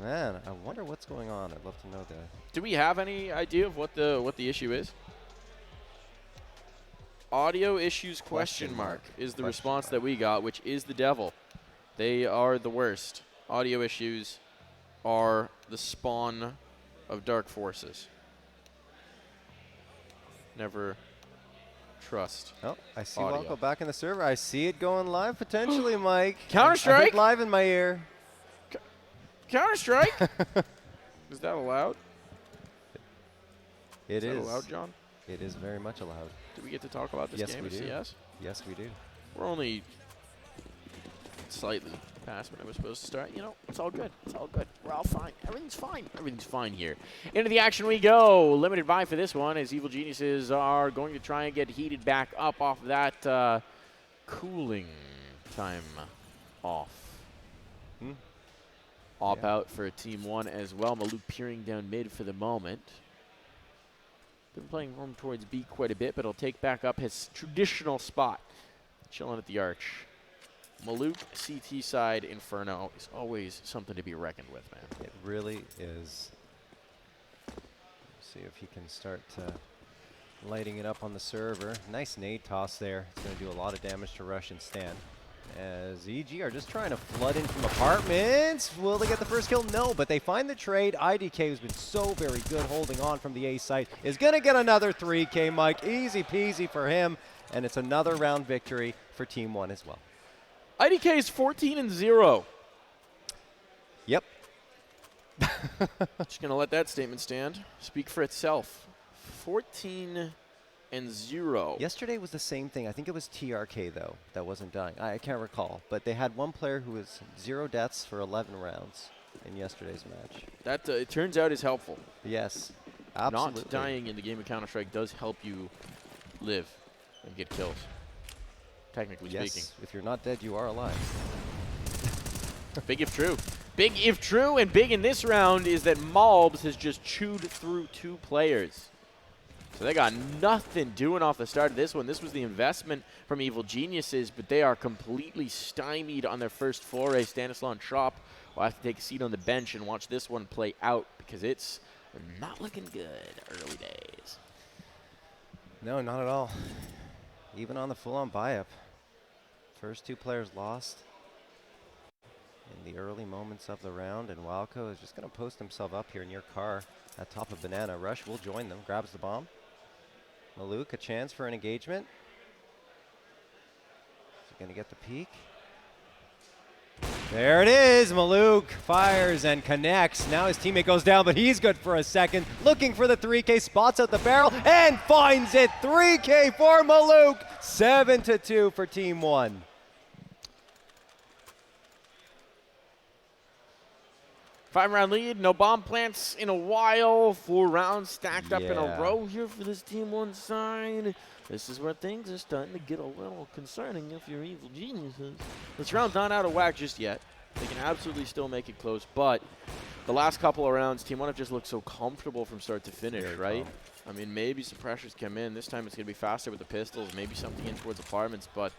A: Man, I wonder what's going on. I'd love to know that.
B: Do we have any idea of what the issue is? Audio issues question mark is the response that we got, which is the devil. They are the worst. Audio issues are the spawn of dark forces. Never trust.
A: Oh, I see Walco back in the server. I see it going live potentially, Mike.
B: Counter-Strike?
A: Live in my ear.
B: Counter-Strike? Is that allowed?
A: It is.
B: Is that allowed, John?
A: It is very much allowed.
B: Do we get to talk about this game of CS?
A: Yes, we do.
B: We're only slightly past when I was supposed to start. You know, it's all good. It's all good. We're all fine. Everything's fine. Everything's fine here. Into the action we go. Limited buy for this one as Evil Geniuses are going to try and get heated back up off of that cooling time off. Op out for Team 1 as well. Maluk peering down mid for the moment. Been playing home towards B quite a bit, but he'll take back up his traditional spot. Chilling at the arch. Maluk, CT side, Inferno is always something to be reckoned with, man.
A: It really is. See if he can start lighting it up on the server. Nice nade toss there. It's going to do a lot of damage to Rush and Stan. As EG are just trying to flood in from apartments. Will they get the first kill? No, but they find the trade. IDK, who's been so very good holding on from the A site, is going to get another 3K, Mike. Easy peasy for him. And it's another round victory for Team 1 as well.
B: IDK is 14-0.
A: Yep.
B: Just going to let that statement stand. Speak for itself. 14-0.
A: Yesterday was the same thing. I think it was TRK, though, that wasn't dying. I can't recall. But they had one player who was 0 deaths for 11 rounds in yesterday's match.
B: That, it turns out, is helpful.
A: Yes, absolutely.
B: Not dying in the game of Counter-Strike does help you live and get kills, technically speaking.
A: If you're not dead, you are alive.
B: Big if true. Big if true, and big in this round is that Malbs has just chewed through 2 players. So they got nothing doing off the start of this one. This was the investment from Evil Geniuses, but they are completely stymied on their first foray. Stanislaw and Trop will have to take a seat on the bench and watch this one play out because it's not looking good early days.
A: No, not at all. Even on the full-on buy-up. First 2 players lost in the early moments of the round, and Wildco is just going to post himself up here near Car at top of Banana. Rush will join them, grabs the bomb. Maluk, a chance for an engagement. Is he going to get the peek? There it is. Maluk fires and connects. Now his teammate goes down, but he's good for a second. Looking for the 3K, spots out the barrel, and finds it. 3K for Maluk. 7-2 for Team 1.
B: Five-round lead, no bomb plants in a while. 4 rounds stacked up in a row here for this Team 1 side. This is where things are starting to get a little concerning if you're Evil Geniuses. This round's not out of whack just yet. They can absolutely still make it close, but the last couple of rounds, Team 1 have just looked so comfortable from start to finish, right? I mean, maybe some pressures come in. This time it's going to be faster with the pistols, maybe something in towards apartments, but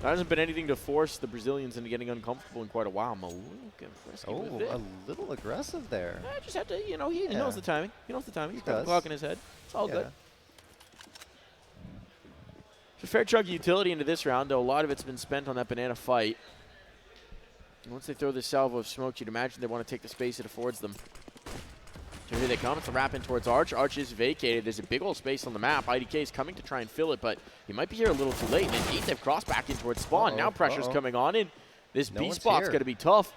B: there hasn't been anything to force the Brazilians into getting uncomfortable in quite a while. Maluk and Frisky with it.
A: A little aggressive there.
B: I just have to, you know, he knows the timing. He knows the timing. He's got the clock in his head. It's all good. So fair chunk of utility into this round, though a lot of it's been spent on that banana fight. And once they throw this salvo of smoke, you'd imagine they want to take the space it affords them. So here they come. It's a wrap in towards Arch. Arch is vacated. There's a big old space on the map. IDK is coming to try and fill it, but he might be here a little too late. And indeed, they've crossed back in towards spawn. Now pressure's coming on in. This B spot's going to be tough.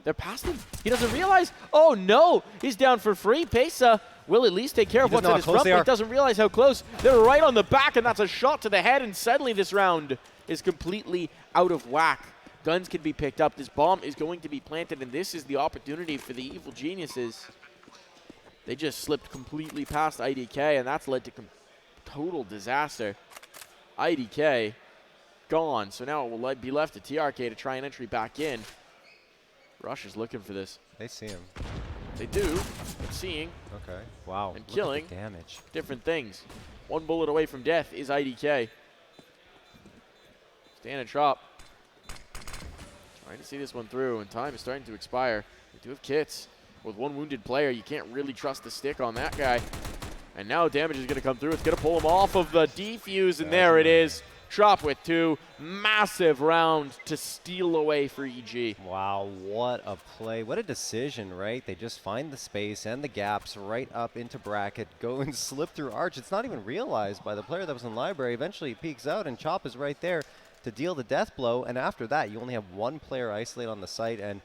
B: They're past him. He doesn't realize. Oh, no. He's down for free. Pesa will at least take care of what's in his front, but he doesn't realize how close. They're right on the back, and that's a shot to the head, and suddenly this round is completely out of whack. Guns can be picked up. This bomb is going to be planted, and this is the opportunity for the Evil Geniuses. They just slipped completely past IDK, and that's led to total disaster. IDK gone, so now it will be left to TRK to try an entry back in. Rush is looking for this.
A: They see him.
B: They do. But seeing.
A: Okay. Wow.
B: And killing.
A: Damage.
B: Different things. 1 bullet away from death is IDK. Stan and Trop. Trying to see this one through, and time is starting to expire. They do have kits. With 1 wounded player, you can't really trust the stick on that guy. And now damage is going to come through. It's going to pull him off of the defuse, and there it is. Trop with 2. Massive round to steal away for EG.
A: Wow, what a play. What a decision, right? They just find the space and the gaps right up into bracket, go and slip through Arch. It's not even realized by the player that was in library. Eventually he peeks out, and Chop is right there to deal the death blow. And after that, you only have 1 player isolate on the site, and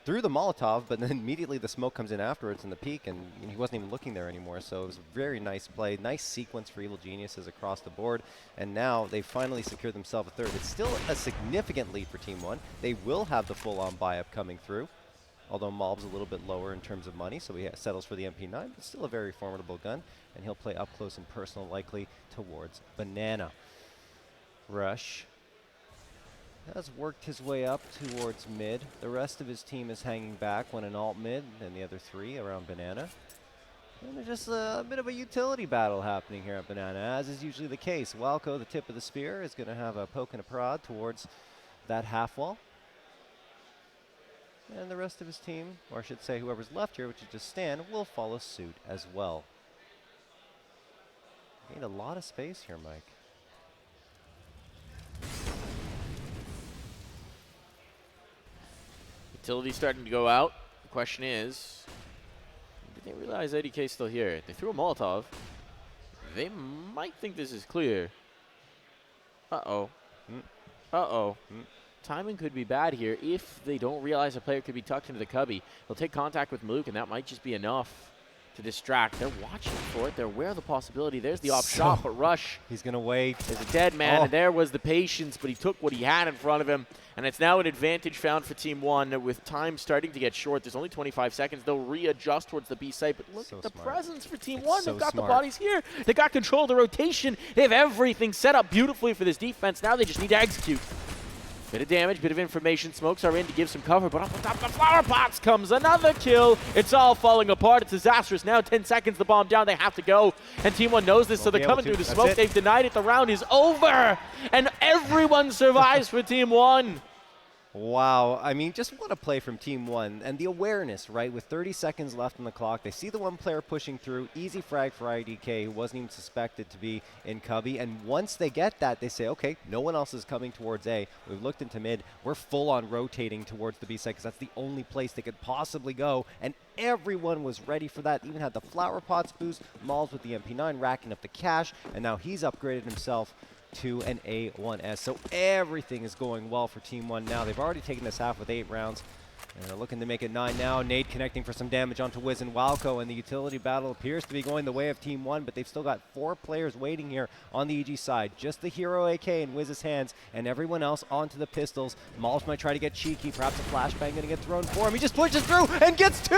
A: threw the Molotov, but then immediately the smoke comes in afterwards in the peak, and he wasn't even looking there anymore. So it was a very nice play, nice sequence for Evil Geniuses across the board. And now they finally secured themselves a third. It's still a significant lead for Team 1. They will have the full-on buy-up coming through, although Malb's a little bit lower in terms of money, so he settles for the MP9, but still a very formidable gun. And he'll play up close and personal, likely towards Banana. Rush has worked his way up towards mid. The rest of his team is hanging back, one in alt mid, and the other three around Banana. And there's just a bit of a utility battle happening here at Banana, as is usually the case. Walco, the tip of the spear, is going to have a poke and a prod towards that half wall. And the rest of his team, or I should say whoever's left here, which is just Stan, will follow suit as well. Gained a lot of space here, Mike.
B: Utility starting to go out. The question is, did they realize ADK's still here? They threw a Molotov. They might think this is clear. Uh-oh. Uh-oh. Timing could be bad here if they don't realize a player could be tucked into the cubby. They'll take contact with Maluk, and that might just be enough to distract. They're watching for it. They're aware of the possibility. There's the off shot, but Rush.
A: He's going to wait.
B: Is a dead man, and there was the patience, but he took what he had in front of him. And it's now an advantage found for Team 1 with time starting to get short. There's only 25 seconds. They'll readjust towards the B site, but look at the presence for Team 1. They've got the bodies here. They got control of the rotation. They have everything set up beautifully for this defense. Now they just need to execute. Bit of damage, bit of information. Smokes are in to give some cover, but off the top of the flower pots comes another kill. It's all falling apart. It's disastrous. Now 10 seconds, the bomb down. They have to go. And Team 1 knows this, so they're coming through the smoke. They've denied it. The round is over. And everyone survives for Team 1.
A: Wow. I mean, just what a play from Team 1. And the awareness, right? With 30 seconds left on the clock, they see the one player pushing through. Easy frag for IDK, who wasn't even suspected to be in cubby. And once they get that, they say, okay, no one else is coming towards A. We've looked into mid. We're full on rotating towards the B site because that's the only place they could possibly go. And everyone was ready for that. Even had the flower pots boost. Malls with the MP9 racking up the cash. And now he's upgraded himself to an A1S. So everything is going well for Team 1 now. They've already taken this half with 8 rounds. And they're looking to make it 9 now. Nade connecting for some damage onto Wiz and Walco, and the utility battle appears to be going the way of Team 1, but they've still got 4 players waiting here on the EG side. Just the Hero AK in Wiz's hands, and everyone else onto the pistols. Malbs might try to get cheeky. Perhaps a flashbang going to get thrown for him. He just pushes through and gets 2!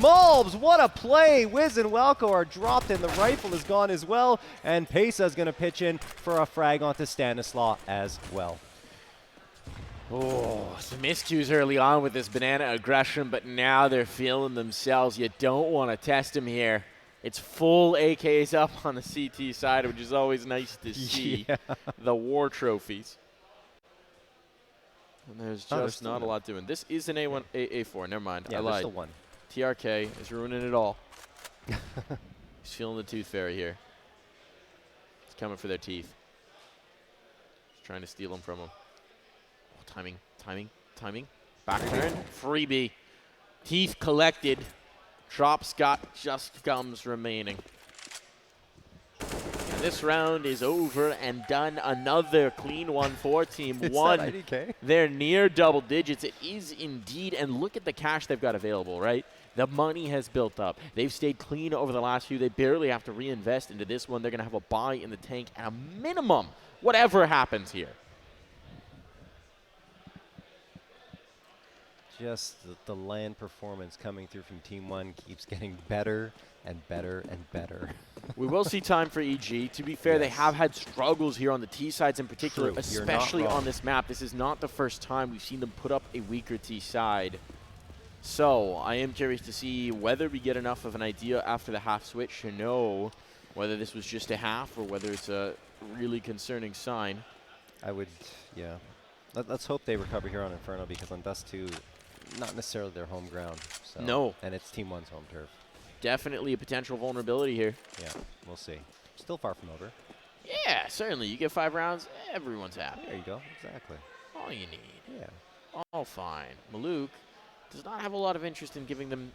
A: Malbs, what a play! Wiz and Walco are dropped, and the rifle is gone as well, and Pesa is going to pitch in for a frag onto Stanislaw as well.
B: Oh, some miscues early on with this Banana aggression, but now they're feeling themselves. You don't want to test them here. It's full AKs up on the CT side, which is always nice to see. The war trophies. And there's just not a lot doing. This is an A4. Never mind.
A: Yeah,
B: I lied.
A: Still one.
B: TRK is ruining it all. He's feeling the tooth fairy here. He's coming for their teeth. He's trying to steal them from him. Timing, timing, timing. Back turn, freebie. Teeth collected. Drops got just gums remaining. And this round is over and done. Another clean one for Team 1. They're near double digits. It is indeed. And look at the cash they've got available, right? The money has built up. They've stayed clean over the last few. They barely have to reinvest into this one. They're going to have a buy in the tank at a minimum, whatever happens here.
A: Just the land performance coming through from Team 1 keeps getting better and better and better.
B: We will see time for EG. To be fair, they have had struggles here on the T sides in particular, especially on this map. This is not the first time we've seen them put up a weaker T side. So I am curious to see whether we get enough of an idea after the half switch to know whether this was just a half or whether it's a really concerning sign.
A: I would, yeah. Let's hope they recover here on Inferno, because on Dust 2, not necessarily their home ground. So.
B: No.
A: And it's Team 1's home turf.
B: Definitely a potential vulnerability here.
A: Yeah, we'll see. Still far from over.
B: Yeah, certainly. You get 5 rounds, everyone's happy.
A: There you go, exactly.
B: All you need.
A: Yeah.
B: All fine. Maluk does not have a lot of interest in giving them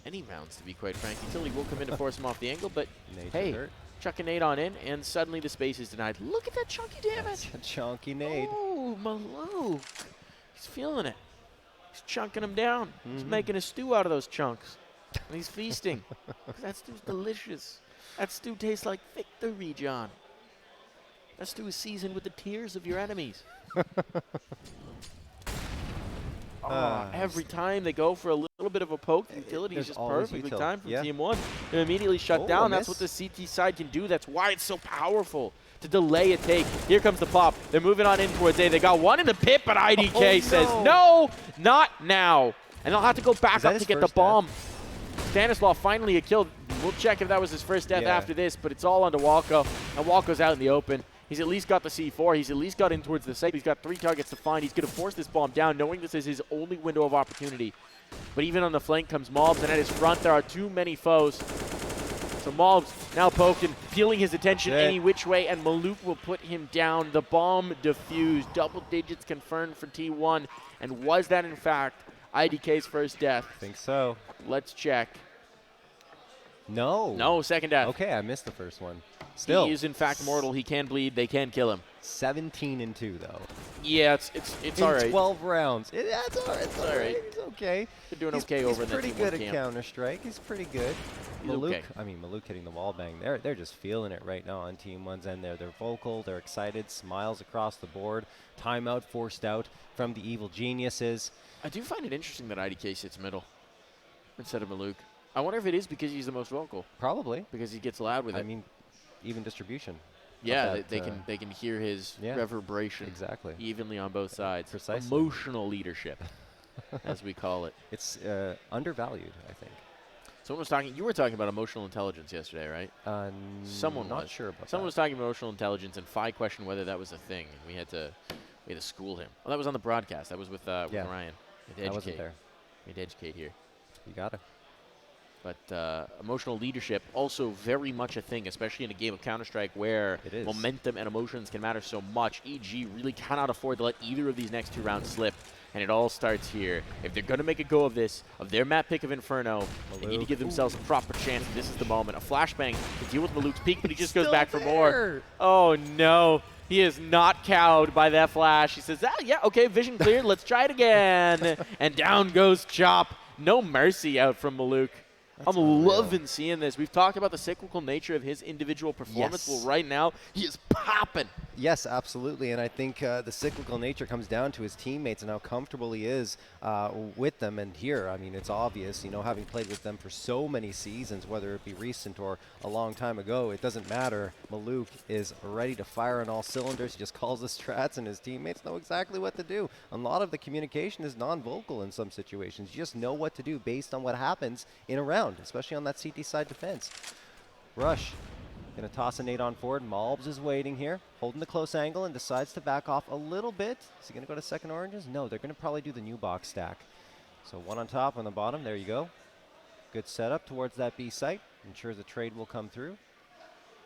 B: any rounds, to be quite frank. Utility will come in to force him off the angle, but hey, chuck a nade on in, and suddenly the space is denied. Look at that chunky damage.
A: That's a chunky nade.
B: Oh, Maluk. He's feeling it. He's chunking them down. He's making a stew out of those chunks. And he's feasting. 'Cause that stew's delicious. That stew tastes like victory, John. That stew is seasoned with the tears of your enemies. Every time they go for a little bit of a poke, the utility is just perfectly timed from Team 1. They're immediately shut down. That's what the CT side can do. That's why it's so powerful to delay a take. Here comes the pop. They're moving on in towards A. They got one in the pit, but IDK says, no, not now. And they'll have to go back up to get the bomb. Stanislav finally a kill. We'll check if that was his first death after this, but it's all onto Walko. And Walko's out in the open. He's at least got the C4. He's at least got in towards the site. He's got 3 targets to find. He's going to force this bomb down, knowing this is his only window of opportunity. But even on the flank comes Mobs, and at his front there are too many foes. So Mobs now poked and peeling his attention any which way, and Maluk will put him down. The bomb defused. Double digits confirmed for T1. And was that, in fact, IDK's first death?
A: I think so.
B: Let's check.
A: No.
B: No, second death.
A: Okay, I missed the first one. Still.
B: He is, in fact, mortal. He can bleed. They can kill him.
A: 17-2, though.
B: Yeah, it's all right.
A: In 12 rounds. It's all right. It's all right. He's okay.
B: They're doing okay over in the
A: He's pretty good at Counter-Strike. He's pretty good. Maluk,
B: okay.
A: I mean, Maluk hitting the wall bang. They're just feeling it right now on Team 1's end there. They're vocal. They're excited. Smiles across the board. Timeout forced out from the evil geniuses.
B: I do find it interesting that IDK sits middle instead of Maluk. I wonder if it is because he's the most vocal.
A: Probably.
B: Because he gets loud with it.
A: I mean, even distribution.
B: Yeah, they can hear his reverberation evenly on both sides.
A: Precisely.
B: Emotional leadership, as we call it.
A: It's undervalued, I think.
B: Someone was talking. You were talking about emotional intelligence yesterday, right? Someone
A: not
B: was.
A: Sure about
B: Someone was talking about emotional intelligence, and Phi questioned whether that was a thing, and we had to school him. Well, that was on the broadcast. That was with Ryan.
A: I wasn't there.
B: We had to educate here.
A: You got it.
B: But emotional leadership, also very much a thing, especially in a game of Counter-Strike where momentum and emotions can matter so much. EG really cannot afford to let either of these next 2 rounds slip, and it all starts here. If they're going to make a go of this, of their map pick of Inferno, they need to give themselves a proper chance. This is the moment. A flashbang to deal with Maluk's peak, but he just goes back for more. Oh, no. He is not cowed by that flash. He says, yeah, okay, vision cleared. Let's try it again. And down goes Chop. No mercy out from Maluk. I'm loving seeing this. We've talked about the cyclical nature of his individual performance. Well, right now, he is popping.
A: Yes, absolutely. And I think the cyclical nature comes down to his teammates and how comfortable he is with them. And here, I mean, it's obvious, you know, having played with them for so many seasons, whether it be recent or a long time ago, it doesn't matter. Maluk is ready to fire on all cylinders. He just calls the strats, and his teammates know exactly what to do. A lot of the communication is non-vocal in some situations. You just know what to do based on what happens in a round, especially on that CT side defense. Rush. Going to toss a nade on forward. Malbs is waiting here, holding the close angle, and decides to back off a little bit. Is he going to go to second oranges? No, they're going to probably do the new box stack. So one on top, on the bottom. There you go. Good setup towards that B site. Ensures the trade will come through.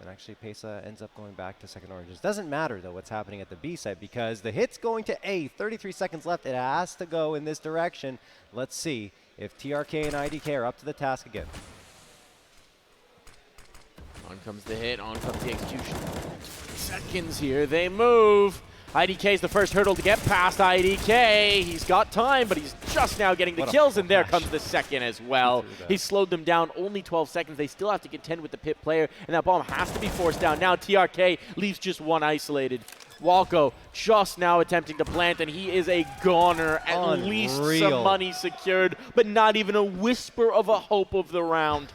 A: And actually, Pesa ends up going back to second oranges. Doesn't matter, though, what's happening at the B site, because the hit's going to A. 33 seconds left. It has to go in this direction. Let's see if TRK and IDK are up to the task again.
B: On comes the hit, on comes the execution. Seconds here, they move. IDK's the first hurdle to get past IDK. He's got time, but he's just now getting the kills, and there comes the second as well. He slowed them down, only 12 seconds. They still have to contend with the pit player, and that bomb has to be forced down. Now TRK leaves just one isolated. Walko just now attempting to plant, and he is a goner. At least some money secured, but not even a whisper of a hope of the round.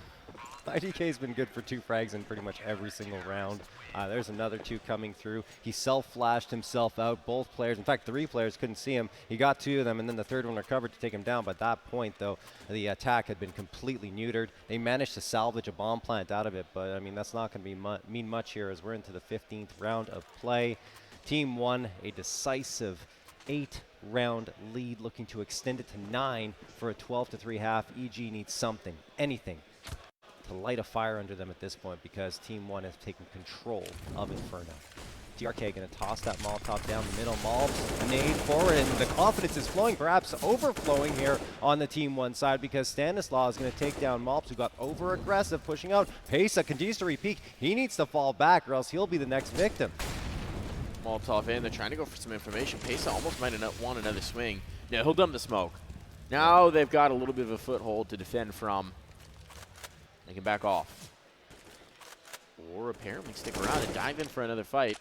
A: IDK's been good for 2 frags in pretty much every single round. There's another 2 coming through. He self-flashed himself out. Both players, in fact, 3 players couldn't see him. He got 2 of them, and then the third one recovered to take him down. But at that point, though, the attack had been completely neutered. They managed to salvage a bomb plant out of it, but, I mean, that's not going to mean much here as we're into the 15th round of play. Team 1, a decisive 8-round lead, looking to extend it to 9 for a 12-3 half. EG needs something, anything, to light a fire under them at this point, because Team 1 has taken control of Inferno. TRK going to toss that Molotov down the middle. Malbs, a nade forward, and the confidence is flowing, perhaps overflowing here on the Team 1 side, because Stanislav is going to take down Malbs, who got over-aggressive, pushing out. Pesa continues to repeat. He needs to fall back, or else he'll be the next victim.
B: Molotov in. They're trying to go for some information. Pesa almost might not want another swing. Yeah, he'll dump the smoke. Now they've got a little bit of a foothold to defend from. They can back off. Or apparently stick around and dive in for another fight.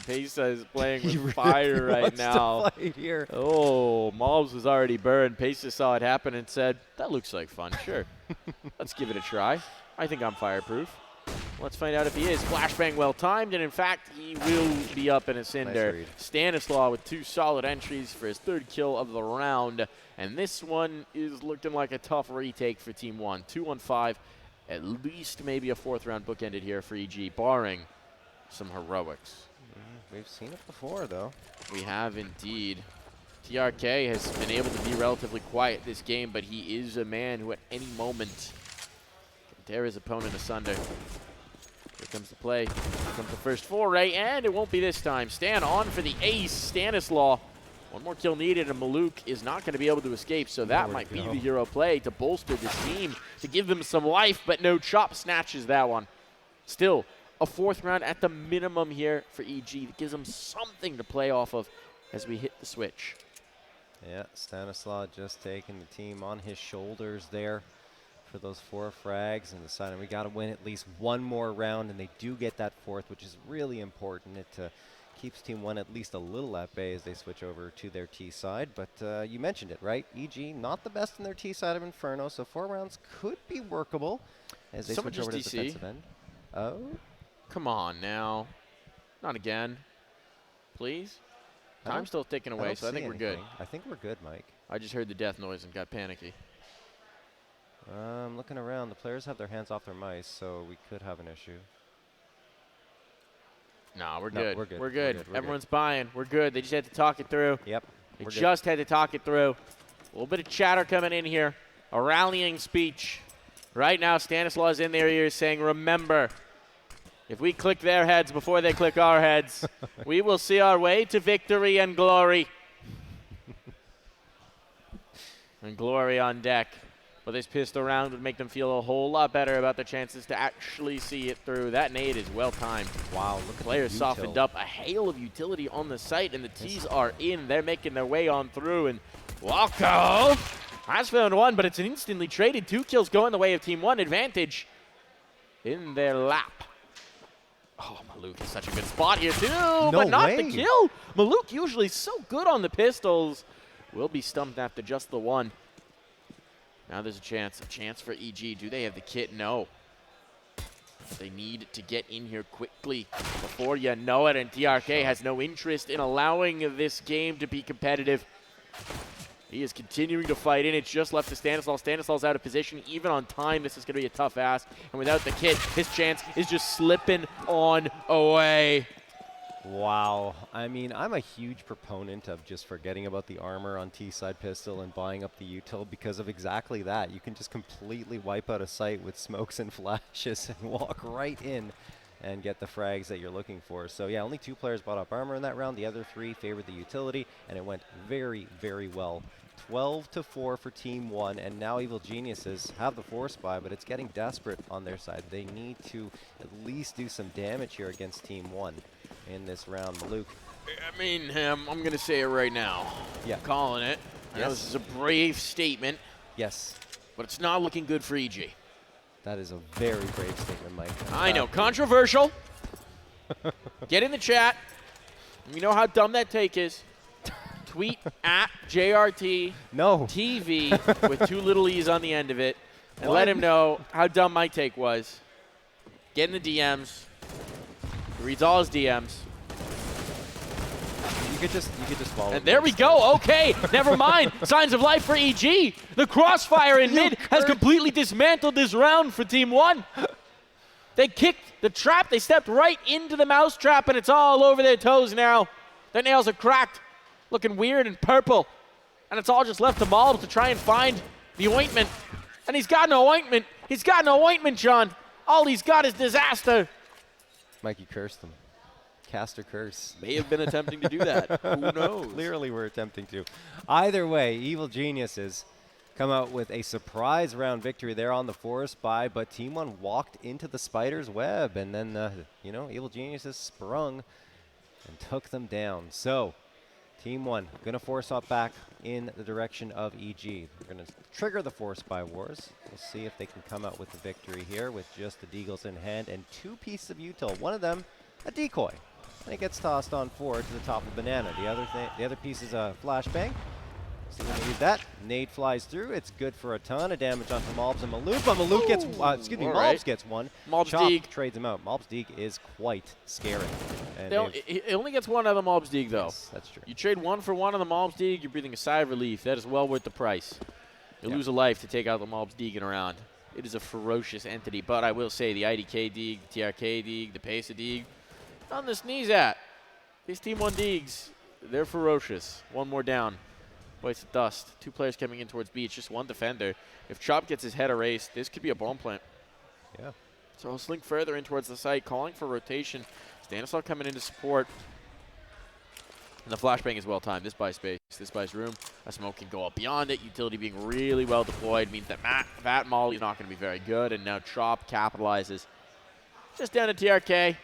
B: Pesa is playing with
A: really
B: fire right now.
A: To fight here.
B: Oh, Mobs was already burned. Pesa saw it happen and said, that looks like fun, sure. Let's give it a try. I think I'm fireproof. Let's find out if he is. Flashbang well timed, and in fact, he will be up in a cinder.
A: Nice
B: Stanislaw with 2 solid entries for his 3rd kill of the round. And this one is looking like a tough retake for Team 1. 2-on-5. At least maybe a 4th round bookended here for EG, barring some heroics.
A: We've seen it before, though.
B: We have indeed. TRK has been able to be relatively quiet this game, but he is a man who at any moment can tear his opponent asunder. Here comes the play. Here comes the first foray, and it won't be this time. Stan on for the ace. Stanislaw. 1 more kill needed, and Maluk is not going to be able to escape, so that might be the hero play to bolster this team, to give them some life, but no, Chop snatches that one. Still, a 4th round at the minimum here for EG. That gives them something to play off of as we hit the switch.
A: Yeah, Stanislaw just taking the team on his shoulders there for those 4 frags and deciding we got to win at least 1 more round, and they do get that 4th, which is really important. It keeps Team 1 at least a little at bay as they switch over to their T side. But you mentioned it, right? EG not the best in their T side of Inferno, so 4 rounds could be workable as they switch over to the defensive end. Oh?
B: Come on now. Not again. Please? Time's still ticking away, so I think we're good.
A: I think we're good, Mike.
B: I just heard the death noise and got panicky.
A: I'm looking around. The players have their hands off their mice, so we could have an issue.
B: No, we're good.
A: We're good.
B: We're good.
A: We're
B: Everyone's buying. We're good. They just had to talk it through.
A: Yep.
B: They just had to talk it through. A little bit of chatter coming in here. A rallying speech. Right now, Stanislaw is in their ears saying, remember, if we click their heads before they click our heads, we will see our way to victory and glory. And glory on deck. But this pistol round would make them feel a whole lot better about their chances to actually see it through. That nade is well timed.
A: Wow, look at
B: Players softened up. A hail of utility on the site, and the T's are in. They're making their way on through, and Walko has found 1, but it's an instantly traded. 2 kills going the way of Team 1. Advantage in their lap. Oh, Maluk is such a good spot here, too, but not the kill. Maluk usually so good on the pistols. Will be stumped after just the 1. Now there's a chance for EG. Do they have the kit? No. They need to get in here quickly before you know it, and TRK has no interest in allowing this game to be competitive. He is continuing to fight in. It's just left to Stanislaw. Stanislaw's out of position. Even on time, this is going to be a tough ask. And without the kit, his chance is just slipping on away.
A: Wow. I mean, I'm a huge proponent of just forgetting about the armor on T-side pistol and buying up the util because of exactly that. You can just completely wipe out a site with smokes and flashes and walk right in and get the frags that you're looking for. So yeah, only 2 players bought up armor in that round. The other 3 favored the utility, and it went very, very well. 12-4 for Team 1, and now Evil Geniuses have the force buy, but it's getting desperate on their side. They need to at least do some damage here against Team 1 in this round. Luke.
B: I mean, I'm going to say it right now.
A: Yeah.
B: I'm calling it. I know this is a brave statement.
A: Yes.
B: But it's not looking good for EG.
A: That is a very brave statement, Mike.
B: I know. Controversial. Get in the chat. You know how dumb that take is. Tweet at JRT TV with 2 little E's on the end of it, and let him know how dumb my take was. Get in the DMs. He reads all his DMs.
A: You could just follow.
B: And there we go. Okay, never mind. Signs of life for EG. The crossfire in mid has completely dismantled this round for Team 1. They kicked the trap. They stepped right into the mouse trap, and it's all over their toes now. Their nails are cracked, looking weird and purple. And it's all just left to Malb to try and find the ointment. And he's got no ointment. He's got no ointment, John. All he's got is disaster.
A: Mikey cursed them. Cast a curse.
B: May have been attempting to do that. Who knows?
A: Clearly we're attempting to. Either way, Evil Geniuses come out with a surprise round victory there on the forest buy, but Team 1 walked into the spider's web, and then, Evil Geniuses sprung and took them down. So, Team 1 going to force up back in the direction of EG. They're going to trigger the force by wars. We'll see if they can come out with the victory here with just the deagles in hand and 2 pieces of util. One of them, a decoy. And it gets tossed on forward to the top of banana. The other piece is a flashbang. So we're going to use that. Nade flies through. It's good for a ton of damage onto Malbs and Malouk, but Malouk gets, Malbs gets one.
B: Malbs
A: Chop
B: Deeg
A: trades him out. Malbs Deeg is quite scary. And
B: it only gets one out of the Malbs Deeg, though.
A: Yes, that's true.
B: You trade 1 for 1 on the Malbs Deeg, you're breathing a sigh of relief. That is well worth the price. You lose a life to take out the Malbs Deeg in a round. It is a ferocious entity, but I will say the IDK Deeg, the TRK Deeg, the Pesa Deeg, on the sneeze at. These Team 1 Deegs, they're ferocious. One more down. Bites the dust. 2 players coming in towards B. It's just 1 defender. If Chop gets his head erased, this could be a bomb plant.
A: Yeah.
B: So he'll slink further in towards the site, calling for rotation. Stanislaw coming in to support. And the flashbang is well timed. This buys space. This buys room. A smoke can go up beyond it. Utility being really well deployed means that that Molly is not going to be very good. And now Chop capitalizes. Just down to TRK.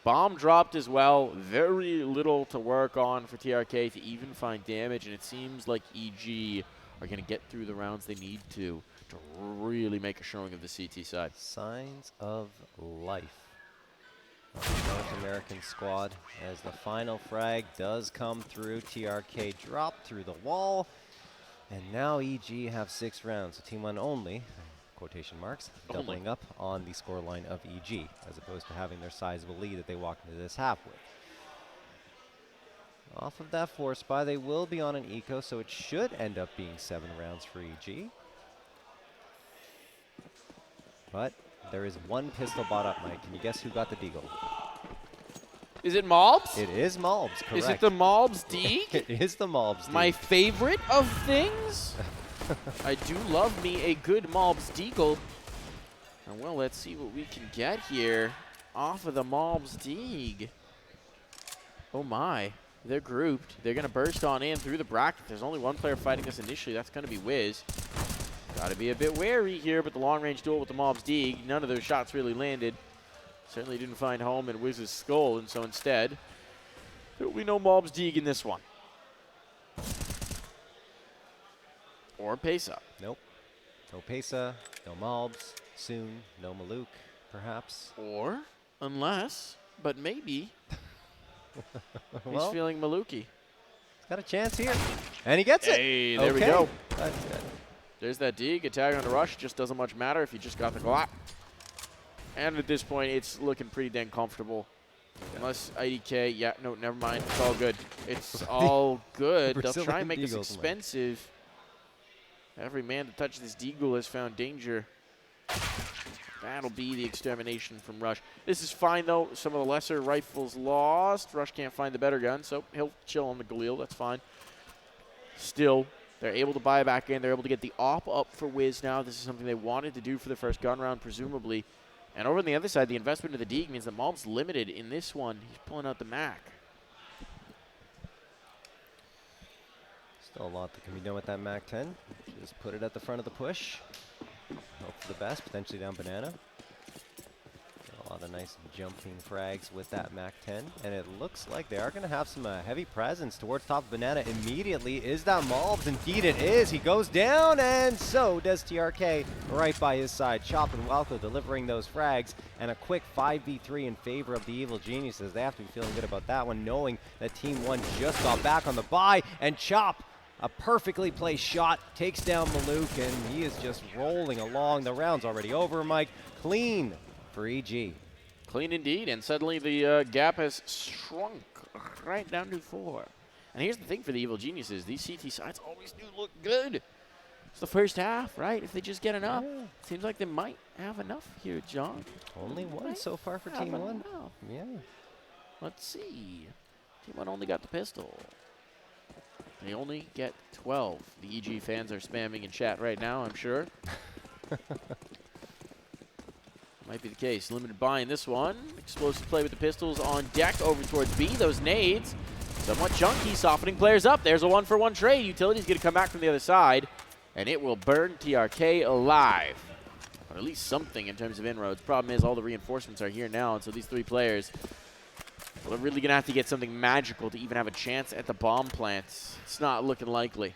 B: Bomb dropped as well. Very little to work on for TRK to even find damage. And it seems like EG are going to get through the rounds they need to really make a showing of the CT side.
A: Signs of life on the North American squad as the final frag does come through. TRK dropped through the wall. And now EG have 6 rounds. So Team 1 only, quotation marks, doubling up on the scoreline of EG, as opposed to having their sizable lead that they walk into this half with. Off of that force buy, they will be on an eco, so it should end up being 7 rounds for EG. But there is 1 pistol bought up, Mike. Can you guess who got the deagle?
B: Is it Malbs?
A: It is Malbs, correct.
B: Is it the Malbs Deeg?
A: It is the Malbs Deeg.
B: My favorite of things? I do love me a good Malbs Deagle. And well, let's see what we can get here off of the Malbs Deeg. Oh my, they're grouped. They're going to burst on in through the bracket. There's only 1 player fighting us initially. That's going to be Wiz. Got to be a bit wary here, but the long-range duel with the Malbs Deeg, none of those shots really landed. Certainly didn't find home in Wiz's skull, and so instead, there will be no Malbs Deeg in this one. Or Pesa.
A: Nope. No Pesa, no Malbs, soon, no Malouk, perhaps.
B: Or, unless, but maybe,
A: Well,
B: he's feeling Maluki.
A: He's got a chance here. And he gets it.
B: Hey, there we go.
A: That's good.
B: There's that Deeg. A tag on the rush just doesn't much matter if you just got the Glock. And at this point, it's looking pretty dang comfortable. Unless IDK, yeah, no, never mind. It's all good. It's all good. They'll try and make this expensive. Every man that touches this Deagle has found danger. That'll be the extermination from Rush. This is fine, though. Some of the lesser rifles lost. Rush can't find the better gun, so he'll chill on the Galil. That's fine. Still, they're able to buy back in. They're able to get the op up for Wiz now. This is something they wanted to do for the first gun round, presumably. And over on the other side, the investment of the Deeg means that Malb's limited in this one. He's pulling out the Mac.
A: Still a lot that can be done with that Mac 10. Just put it at the front of the push. Hope for the best, potentially down banana. A lot of nice jumping frags with that Mac 10. And it looks like they are going to have some heavy presence towards top of banana immediately. Is that Malbs? Indeed it is. He goes down, and so does TRK right by his side. Chop and Walco delivering those frags. And a quick 5v3 in favor of the Evil Geniuses. They have to be feeling good about that one, knowing that Team 1 just got back on the buy. And Chop, a perfectly placed shot, takes down Malouk, and he is just rolling along. The round's already over, Mike. Clean for EG.
B: Clean indeed, and suddenly the gap has shrunk right down to 4. And here's the thing for the Evil Geniuses. These CT sides always do look good. It's the first half, right? If they just get enough.
A: Yeah.
B: Seems like they might have enough here, John.
A: Only one so far for Team 1. Yeah.
B: Let's see. Team 1 only got the pistol. They only get 12. The EG fans are spamming in chat right now, I'm sure. Might be the case. Limited buy in this one. Explosive play with the pistols on deck over towards B. Those nades, somewhat chunky, softening players up. There's a 1-for-1 trade. Utility's going to come back from the other side, and it will burn TRK alive. Or at least something in terms of inroads. Problem is all the reinforcements are here now, and so these 3 players Well, they're really going to have to get something magical to even have a chance at the bomb plants. It's not looking likely.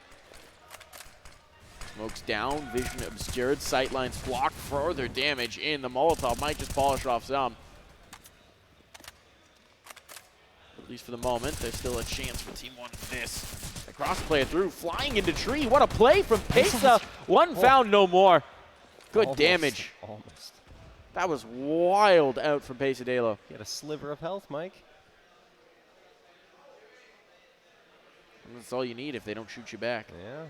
B: Smokes down, vision obscured, sightlines blocked, further damage in. The Molotov might just polish off some. At least for the moment, there's still a chance for Team 1 in this. The cross-player through, flying into tree. What a play from Pesa. One found, no more. Good
A: almost,
B: damage.
A: Almost.
B: That was wild out from Pesadelo.
A: He had a sliver of health, Mike.
B: And that's all you need if they don't shoot you back.
A: Yeah.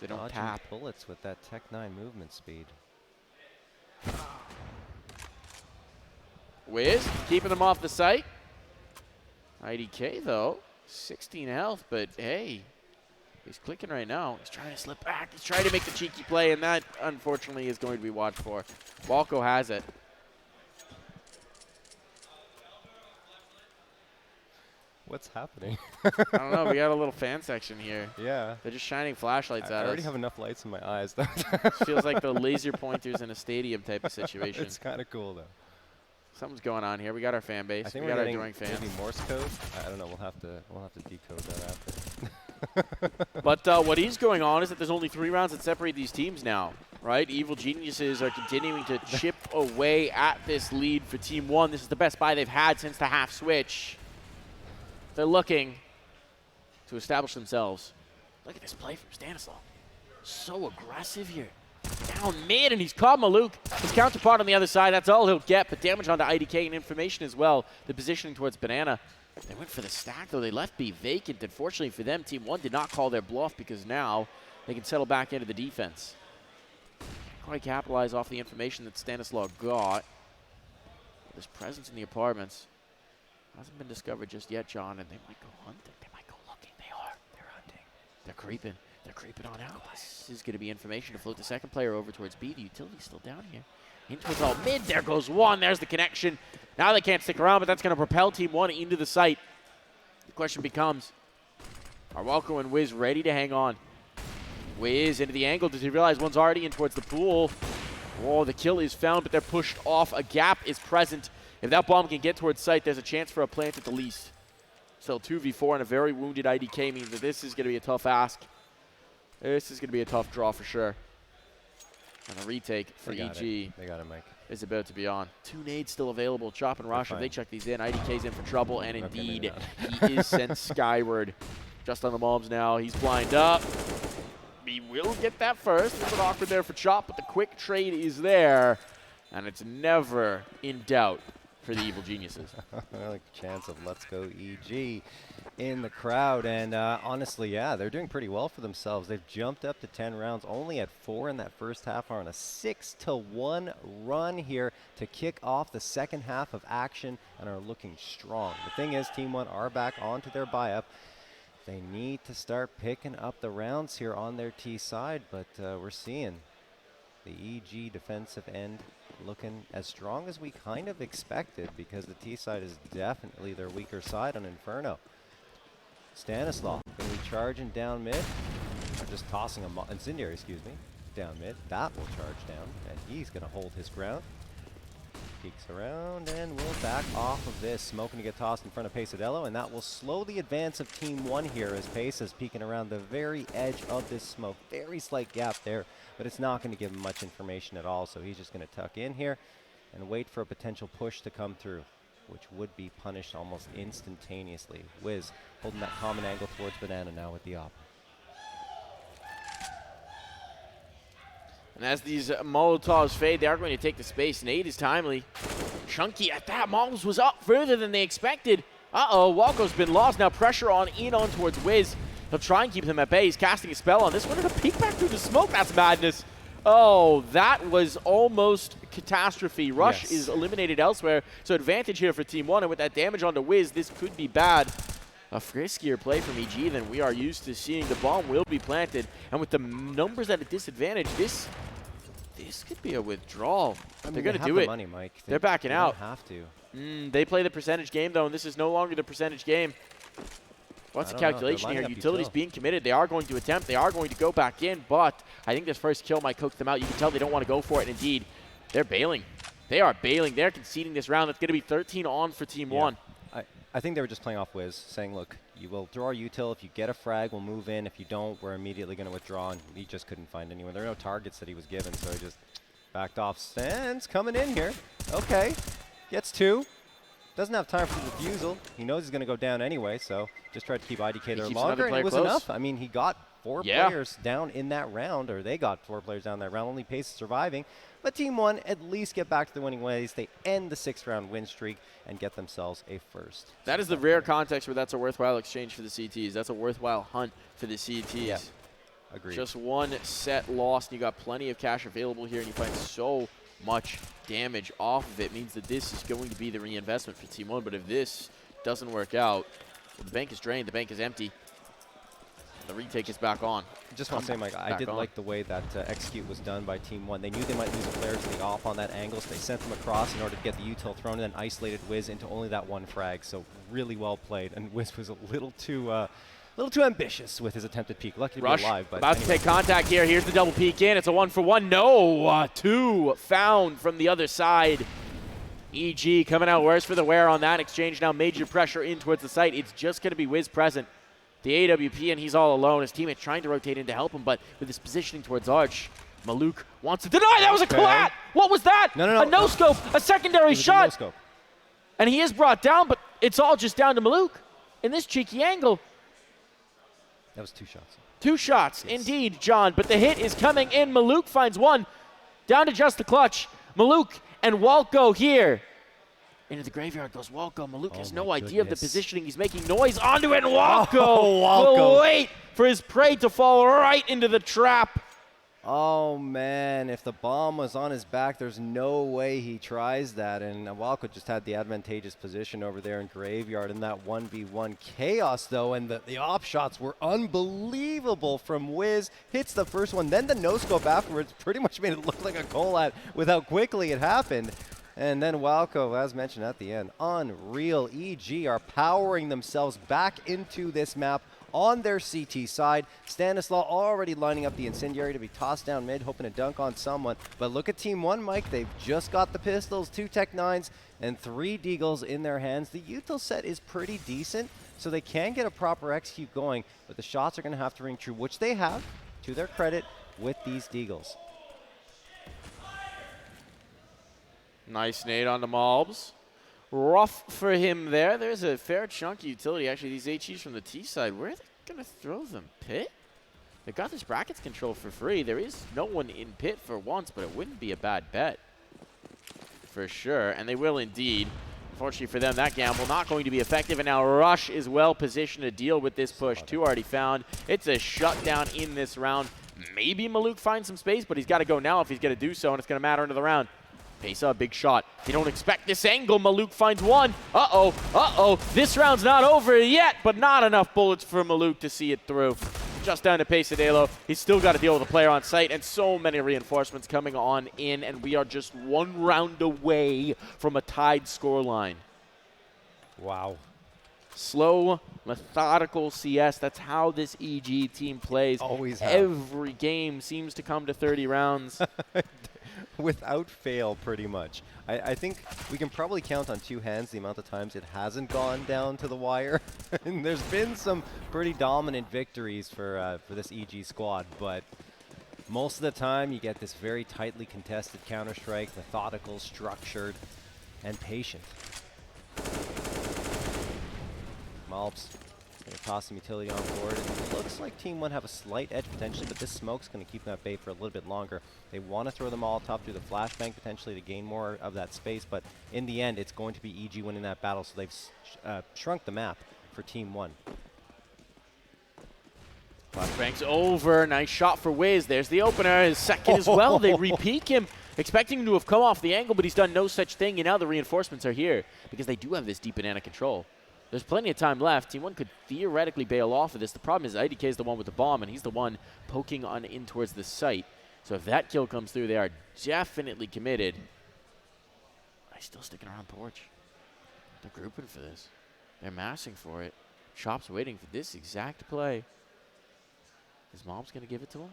B: They don't
A: Dodging
B: tap.
A: bullets with that Tech 9 movement speed.
B: Wiz keeping them off the site. IDK though, 16 health, but hey, he's clicking right now. He's trying to slip back. He's trying to make the cheeky play, and that unfortunately is going to be watched for. Walco has it.
A: What's happening?
B: I don't know. We got a little fan section here.
A: Yeah.
B: They're just shining flashlights at us.
A: I already have enough lights in my eyes.
B: Feels like the laser pointers in a stadium type of situation.
A: It's kind of cool, though.
B: Something's going on here. We got our fan base.
A: I think
B: we got our adoring fans.
A: Maybe Morse code. I don't know. We'll have to decode that after.
B: But what is going on is that there's only 3 rounds that separate these teams now, right? Evil Geniuses are continuing to chip away at this lead for Team 1. This is the best buy they've had since the half switch. They're looking to establish themselves. Look at this play from Stanislav. So aggressive here. Down mid, and he's caught Maluk. His counterpart on the other side, that's all he'll get, but damage onto IDK and information as well. The positioning towards Banana. They went for the stack, though. They left B vacant. Unfortunately for them, Team 1 did not call their bluff because now they can settle back into the defense. Quite capitalize off the information that Stanislav got. His presence in the apartments hasn't been discovered just yet, John, and they might go hunting. They might go looking. They are. They're hunting. They're creeping. They're creeping on out. This is going to be information to float the second player over towards B. The utility's still down here. In towards all mid. There goes one. There's the connection. Now they can't stick around, but that's going to propel Team 1 into the site. The question becomes, are Walco and Wiz ready to hang on? Wiz into the angle. Does he realize one's already in towards the pool? Oh, the kill is found, but they're pushed off. A gap is present. If that bomb can get towards site, there's a chance for a plant at the least. Still 2v4 and a very wounded IDK means that this is going to be a tough ask. This is going to be a tough draw for sure. And a retake for EG.
A: They got it, Mike.
B: Is about to be on. 2 nades still available. Chop and Rush, if they check these in, IDK's in for trouble, and indeed, he is sent skyward. Just on the moms now. He's blind up. He will get that first. A little bit awkward there for Chop, but the quick trade is there. And it's never in doubt for the Evil Geniuses.
A: I like the chance of Let's Go EG in the crowd. And honestly, yeah, they're doing pretty well for themselves. They've jumped up to 10 rounds, only at 4 in that first half, are on a 6-1 run here to kick off the second half of action and are looking strong. The thing is, Team 1 are back onto their buy-up. They need to start picking up the rounds here on their T side, but we're seeing the EG defensive end looking as strong as we kind of expected, because the T side is definitely their weaker side on Inferno. Stanislav going to be charging down mid, or just tossing a incendiary, excuse me, down mid. That will charge down, and he's going to hold his ground. Peeks around and will back off of this. Smoking to get tossed in front of Pesadelo, and that will slow the advance of Team 1 here as Pace is peeking around the very edge of this smoke. Very slight gap there, but it's not going to give him much information at all, so he's just going to tuck in here and wait for a potential push to come through, which would be punished almost instantaneously. Wiz holding that common angle towards Banana now with the op.
B: And as these Molotovs fade, they are going to take the space. Nade is timely. Chunky at that. Moms was up further than they expected. Uh-oh, Walco's been lost. Now pressure on towards Wiz. He'll try and keep them at bay. He's casting a spell on this one, and a peek back through the smoke. That's madness. Oh, that was almost catastrophe. Rush is eliminated elsewhere, so advantage here for Team 1, and with that damage onto Wiz, this could be bad. A friskier play from EG than we are used to seeing. The bomb will be planted, and with the numbers at a disadvantage, this could be a withdrawal. I mean, they're going to do it.
A: Money, Mike.
B: They're backing out.
A: They don't have to.
B: They play the percentage game, though, and this is no longer the percentage game. What's the calculation here? Utilities being committed. They are going to attempt. They are going to go back in, but I think this first kill might cook them out. You can tell they don't want to go for it, and indeed, they're bailing. They are bailing. They're conceding this round. That's going to be 13 on for Team 1.
A: I think they were just playing off Wiz, saying, look, you will draw our util. If you get a frag, we'll move in. If you don't, we're immediately going to withdraw. And he just couldn't find anyone. There are no targets that he was given, so he just backed off. Stands coming in here. Okay. Gets 2. Doesn't have time for the refusal. He knows he's going to go down anyway, so just tried to keep IDK there longer, and it was enough. I mean, he got 4 players down in that round, or they got 4 players down that round. Only Pace is surviving. But Team 1 at least get back to the winning ways. They end the 6th-round win streak and get themselves a first.
B: That is the rare context where that's a worthwhile exchange for the CTs. That's a worthwhile hunt for the CTs.
A: Yeah. Agreed.
B: Just 1 set lost, and you got plenty of cash available here, and you find so much damage off of it. Means that this is going to be the reinvestment for Team 1. But if this doesn't work out, well, the bank is drained, the bank is empty. The retake is back on.
A: Just want to say, Mike, I did like the way that execute was done by Team 1. They knew they might lose a player to the off on that angle, so they sent them across in order to get the util thrown and then isolated Wiz into only that 1 frag. So really well played. And Wiz was a little too ambitious with his attempted peek. Lucky to be alive. But
B: about to take contact here. Here's the double peek in. It's a 1-for-1. No, 2 found from the other side. EG coming out worse for the wear on that exchange. Now major pressure in towards the site. It's just going to be Wiz present. The AWP, and he's all alone. His teammate trying to rotate in to help him, but with his positioning towards Arch, Maluk wants to deny. That was a collat. What was that?
A: No.
B: A no-scope, a secondary shot.
A: No-scope.
B: And he is brought down, but it's all just down to Maluk in this cheeky angle.
A: That was 2 shots.
B: 2 shots, yes. Indeed, John. But the hit is coming in. Maluk finds 1. Down to just the clutch. Maluk and Walco here. Into the graveyard goes Walco. Maluk has no idea of the positioning. He's making noise onto it, and Walco will wait for his prey to fall right into the trap.
A: Oh, man. If the bomb was on his back, there's no way he tries that. And Walco just had the advantageous position over there in graveyard in that 1v1 chaos, though. And the op shots were unbelievable from Wiz. Hits the first one, then the no-scope afterwards pretty much made it look like a collat with how quickly it happened. And then Walco, as mentioned at the end, unreal. EG are powering themselves back into this map on their CT side. Stanislaw already lining up the incendiary to be tossed down mid, hoping to dunk on someone. But look at Team 1, Mike. They've just got the pistols, 2 Tech 9s, and 3 Deagles in their hands. The util set is pretty decent, so they can get a proper execute going, but the shots are going to have to ring true, which they have, to their credit, with these Deagles.
B: Nice nade on the Malbs. Rough for him there. There's a fair chunk of utility. Actually, these HEs from the T side, where are they going to throw them? Pit? They got this brackets control for free. There is no one in pit for once, but it wouldn't be a bad bet. For sure, and they will indeed. Unfortunately for them, that gamble not going to be effective, and now Rush is well positioned to deal with this push. 2 already found. It's a shutdown in this round. Maybe Maluk finds some space, but he's got to go now if he's going to do so, and it's going to matter into the round. Pesa, big shot. They don't expect this angle. Maluk finds 1. Uh-oh. This round's not over yet, but not enough bullets for Maluk to see it through. Just down to Pesadelo. He's still got to deal with a player on site, and so many reinforcements coming on in, and we are just 1 round away from a tied scoreline.
A: Wow.
B: Slow, methodical CS. That's how this EG team plays.
A: Always have.
B: Every game seems to come to 30 rounds.
A: Without fail, pretty much. I think we can probably count on 2 hands the amount of times it hasn't gone down to the wire. And there's been some pretty dominant victories for this EG squad, but most of the time you get this very tightly contested Counter-Strike, methodical, structured, and patient. Malbs going to toss some utility on board. It looks like Team 1 have a slight edge potentially, but this smoke's going to keep them at bay for a little bit longer. They want to throw the Molotov through the flashbang potentially to gain more of that space, but in the end, it's going to be EG winning that battle, so they've shrunk the map for Team 1.
B: Flashbang's over. Nice shot for Wiz. There's the opener. His second as well. They re-peek him, expecting him to have come off the angle, but he's done no such thing, and now the reinforcements are here because they do have this deep banana control. There's plenty of time left. Team 1 could theoretically bail off of this. The problem is IDK is the one with the bomb, and he's the one poking on in towards the site. So if that kill comes through, they are definitely committed. He's still sticking around porch. They're grouping for this. They're massing for it. Chop's waiting for this exact play. His mom's going to give it to him.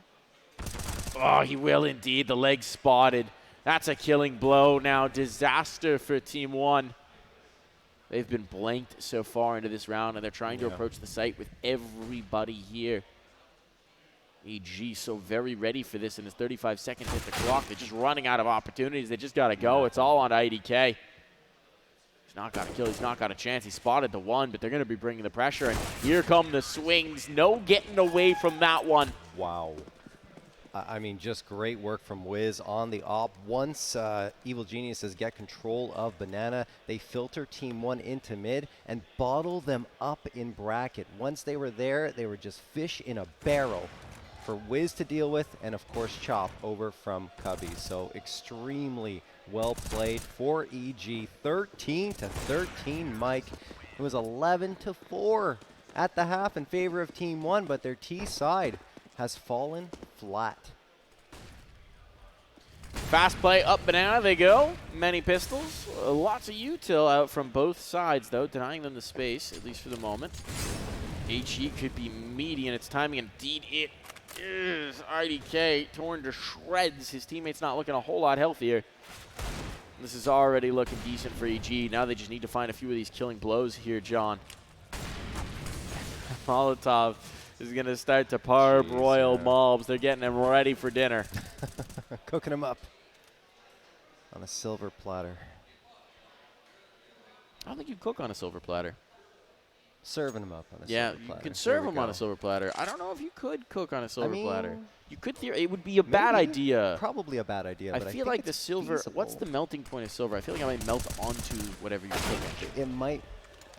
B: Oh, he will indeed. The leg spotted. That's a killing blow now. Disaster for Team 1. They've been blanked so far into this round, and they're trying to approach the site with everybody here. EG so very ready for this, and there's 35 seconds hit the clock. They're just running out of opportunities. They just got to go. It's all on IDK. He's not got a kill. He's not got a chance. He spotted the one, but they're going to be bringing the pressure. And here come the swings. No getting away from that one.
A: Wow. I mean, just great work from Wiz on the op. Once Evil Geniuses get control of Banana, they filter Team 1 into mid and bottle them up in bracket. Once they were there, they were just fish in a barrel for Wiz to deal with, and of course Chop over from Cubby. So extremely well played for EG. 13-13, Mike. It was 11-4 at the half in favor of Team 1, but their T side has fallen flat.
B: Fast play up Banana, they go. Many pistols. Lots of util out from both sides, though, denying them the space, at least for the moment. HE could be meaty in its timing. Indeed, it is. IDK torn to shreds. His teammate's not looking a whole lot healthier. This is already looking decent for EG. Now they just need to find a few of these killing blows here, John. Molotov is going to start to parboil mobs. They're getting them ready for dinner.
A: Cooking them up on a silver platter.
B: I don't think you cook on a silver platter.
A: Serving them up on a silver platter.
B: Yeah, you can serve them on a silver platter. I don't know if you could cook on a silver platter. You could it would be a bad idea.
A: Probably a bad idea.
B: I
A: but
B: feel like the silver, what's the melting point of silver? I feel like I might melt onto whatever you're cooking.
A: It might.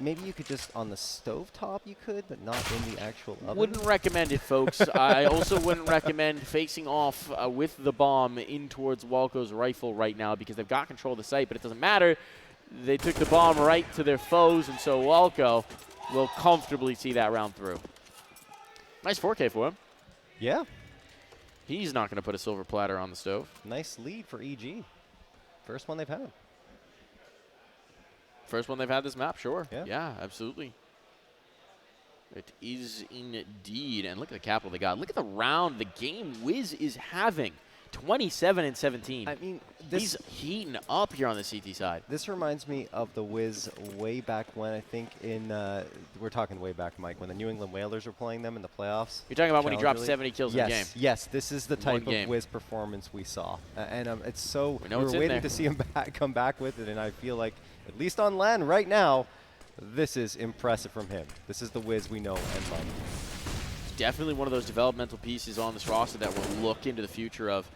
A: Maybe you could just on the stove top you could, but not in the actual oven.
B: Wouldn't recommend it, folks. I also wouldn't recommend facing off with the bomb in towards Walco's rifle right now because they've got control of the site, but it doesn't matter. They took the bomb right to their foes, and so Walco will comfortably see that round through. Nice 4K for him.
A: Yeah.
B: He's not going to put a silver platter on the stove.
A: Nice lead for EG. First one they've had.
B: First one they've had this map, sure.
A: Yeah.
B: Yeah, absolutely. It is indeed. And look at the capital they got. Look at the round the game Wiz is having. 27-17.
A: I mean,
B: he's heating up here on the CT side.
A: This reminds me of the Wiz way back when, I think, in, we're talking way back, Mike, when the New England Whalers were playing them in the playoffs.
B: You're talking about when he dropped 70 kills in a game.
A: Yes, this is the type of Wiz performance we saw. And it's so, we were waiting to see him come back with it, and I feel like, at least on LAN right now, this is impressive from him. This is the Wiz we know and love.
B: It's definitely one of those developmental pieces on this roster that we'll look into the future of.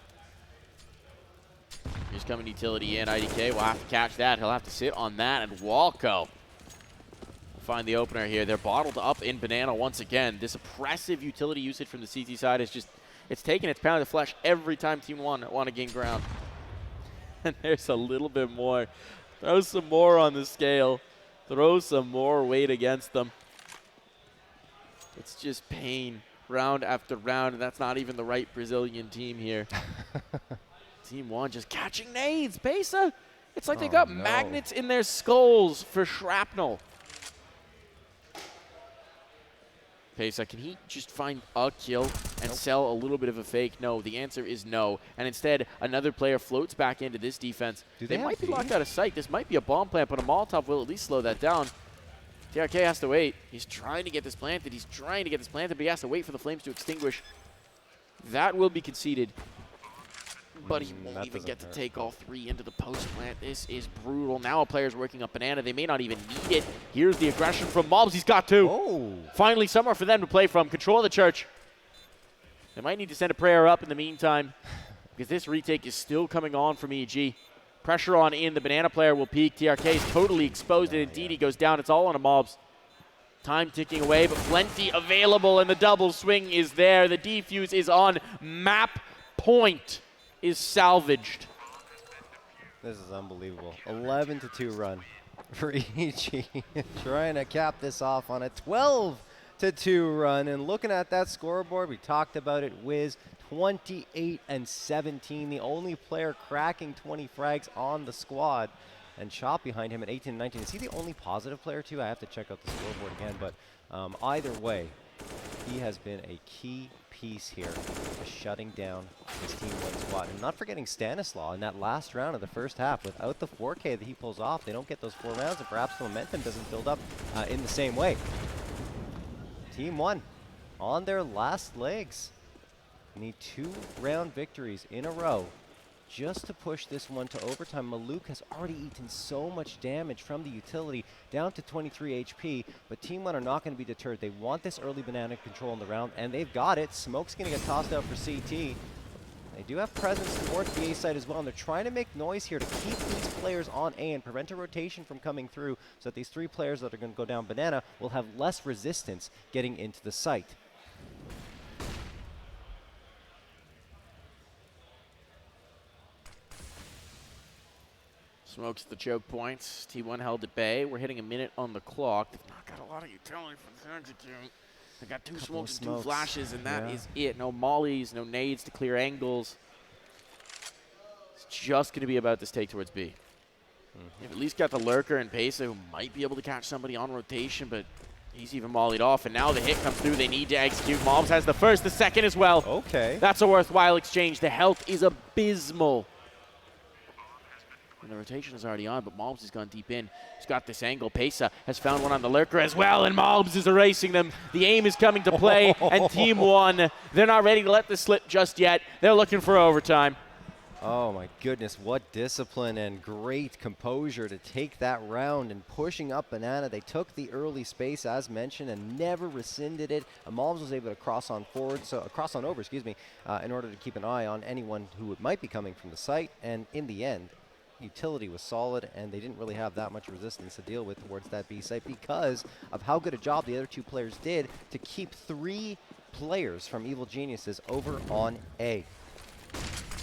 B: Here's coming utility in. IDK will have to catch that. He'll have to sit on that, and Walco find the opener here. They're bottled up in Banana once again. This oppressive utility usage from the CT side is just, it's taking its pound of flesh every time Team 1 want to gain ground. And there's a little bit more. Throw some more on the scale. Throw some more weight against them. It's just pain round after round, and that's not even the right Brazilian team here. Team 1 just catching nades. Pesa, it's like they got magnets in their skulls for shrapnel. Pesa, can he just find a kill and sell a little bit of a fake? No, the answer is no. And instead, another player floats back into this defense. They might be locked out of sight. This might be a bomb plant, but a Molotov will at least slow that down. TRK has to wait. He's trying to get this planted. But he has to wait for the flames to extinguish. That will be conceded. But he won't even get to take all three into the post plant. This is brutal. Now a player's working up Banana. They may not even need it. Here's the aggression from Mobs. He's got two.
A: Oh.
B: Finally, somewhere for them to play from. Control of the church. They might need to send a prayer up in the meantime because this retake is still coming on from EG. Pressure on in. The Banana player will peek. TRK is totally exposed, and indeed he goes down. It's all on a Mobs. Time ticking away, but plenty available, and the double swing is there. The defuse is on. Map point is salvaged.
A: This is unbelievable. 11-2 run for EG. Trying to cap this off on a 12-2 run. And looking at that scoreboard, we talked about it, Wiz 28-17. The only player cracking 20 frags on the squad. And Chop behind him at 18-19. Is he the only positive player too? I have to check out the scoreboard again. But either way, he has been a key piece here for shutting down this Team 1 squad. And not forgetting Stanislaw in that last round of the first half. Without the 4K that he pulls off, they don't get those 4 rounds, and perhaps the momentum doesn't build up in the same way. Team 1 on their last legs. Need 2 round victories in a row just to push this one to overtime. Maluk has already eaten so much damage from the utility, down to 23 HP, but Team 1 are not going to be deterred. They want this early banana control in the round, and they've got it. Smoke's going to get tossed out for CT. They do have presence towards the A side as well, and they're trying to make noise here to keep these players on A and prevent a rotation from coming through, so that these 3 players that are going to go down banana will have less resistance getting into the site.
B: Smokes the choke points. T1 held at bay. We're hitting a minute on the clock. They've not got a lot of utility for the execute. They got 2 smokes and 2 flashes, and that is it. No mollies, no nades to clear angles. It's just going to be about this take towards B. You've at least got the lurker and Pesa, who might be able to catch somebody on rotation, but he's even mollied off, and now the hit comes through. They need to execute. Mobs has the first, the second as well.
A: Okay.
B: That's a worthwhile exchange. The health is abysmal. And the rotation is already on, but Mobs has gone deep in. He's got this angle. Pesa has found one on the lurker as well, and Mobs is erasing them. The aim is coming to play, and Team 1, they're not ready to let this slip just yet. They're looking for overtime.
A: Oh my goodness, what discipline and great composure to take that round and pushing up banana. They took the early space as mentioned and never rescinded it. Mobs was able to cross on over, in order to keep an eye on anyone who might be coming from the site, and in the end, utility was solid, and they didn't really have that much resistance to deal with towards that B site because of how good a job the other 2 players did to keep 3 players from Evil Geniuses over on A.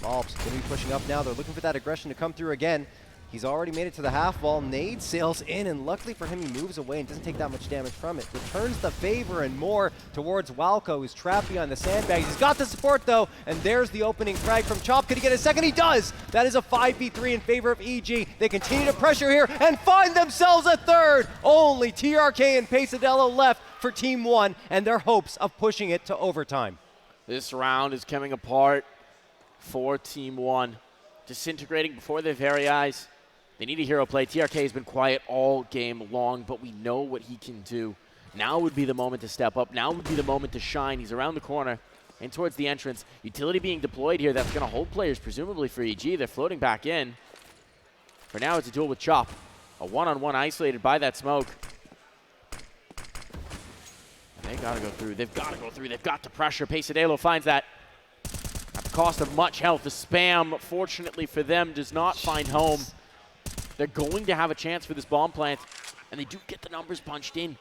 A: Mobs going to be pushing up now. They're looking for that aggression to come through again. He's already made it to the half wall. Nade sails in, and luckily for him, he moves away and doesn't take that much damage from it. Returns the favor and more towards Walco, who's trapped behind the sandbags. He's got the support, though, and there's the opening frag from Chop. Could he get a second? He does! That is a 5v3 in favor of EG. They continue to pressure here and find themselves a third! Only TRK and Pesadello left for Team 1 and their hopes of pushing it to overtime.
B: This round is coming apart for Team 1. Disintegrating before their very eyes. They need a hero play. TRK has been quiet all game long, but we know what he can do. Now would be the moment to step up. Now would be the moment to shine. He's around the corner and towards the entrance. Utility being deployed here. That's going to hold players, presumably for EG. They're floating back in. For now, it's a duel with Chop. A one-on-one isolated by that smoke. And they got to go through. They've got to go through. They've got to pressure. Pesadelo finds that. At the cost of much health. The spam, fortunately for them, does not find home. They're going to have a chance for this bomb plant, and they do get the numbers punched in.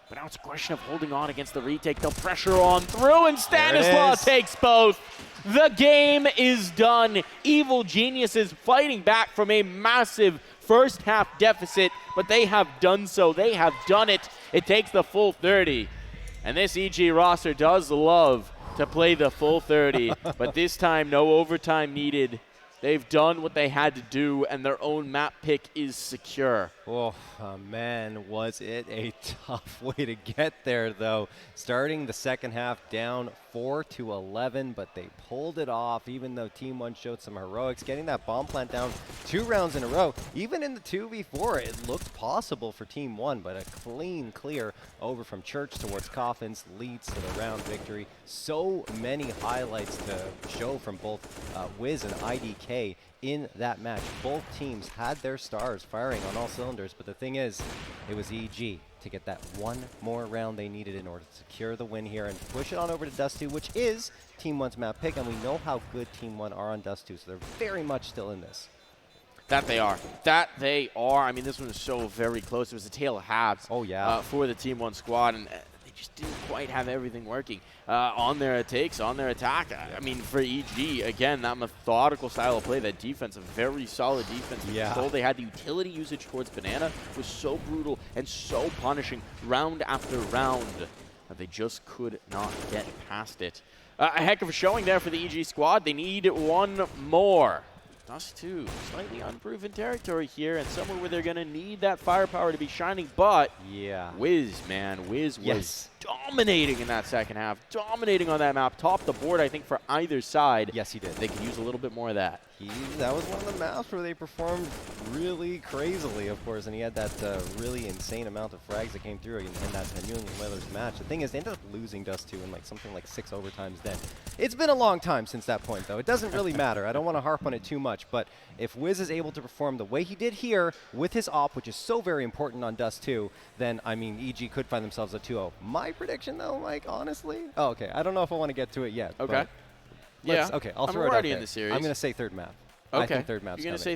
B: But now it's a question of holding on against the retake. They'll pressure on through, and Stanislaw takes both. The game is done. Evil Geniuses fighting back from a massive first half deficit, but they have done so. They have done it. It takes the full 30. And this EG roster does love to play the full 30, but this time no overtime needed. They've done what they had to do, and their own map pick is secure.
A: Oh, man, was it a tough way to get there, though. Starting the second half down 4-11, but they pulled it off, even though Team 1 showed some heroics. Getting that bomb plant down 2 rounds in a row. Even in the 2v4, it looked possible for Team 1, but a clean clear over from Church towards Coffins leads to the round victory. So many highlights to show from both Wiz and IDK in that match. Both teams had their stars firing on all cylinders, but the thing is, it was EG to get that one more round they needed in order to secure the win here and push it on over to Dust 2, which is Team 1's map pick, and we know how good Team 1 are on Dust 2, so they're very much still in this.
B: That they are. That they are. I mean, this one was so very close. It was a tale of halves for the Team 1 squad, and they just didn't quite have everything working on their takes, on their attack. I mean, for EG, again, that methodical style of play, that defense, a very solid defense. Control. They had the utility usage towards Banana was so brutal and so punishing round after round that they just could not get past it. A heck of a showing there for the EG squad. They need one more. Dust 2, slightly unproven territory here, and somewhere where they're going to need that firepower to be shining, but
A: yeah,
B: Wiz, man, Wiz was dominating in that second half, dominating on that map, top the board, I think, for either side.
A: Yes, he did.
B: They could use a little bit more of that.
A: That was one of the maps where they performed really crazily, of course, and he had that really insane amount of frags that came through in that New England Whalers match. The thing is, they ended up losing Dust 2 in like something like 6 overtimes then. It's been a long time since that point, though. It doesn't really matter. I don't want to harp on it too much, but if Wiz is able to perform the way he did here with his op, which is so very important on Dust 2, then, I mean, EG could find themselves at 2-0. My prediction, though, like, honestly? Oh, okay. I don't know if I want to get to it yet.
B: Okay. Yeah.
A: Okay, I'll throw it out
B: already
A: there.
B: in the series.
A: I'm going to say third map.
B: Okay.
A: I think third map's
B: You're going to say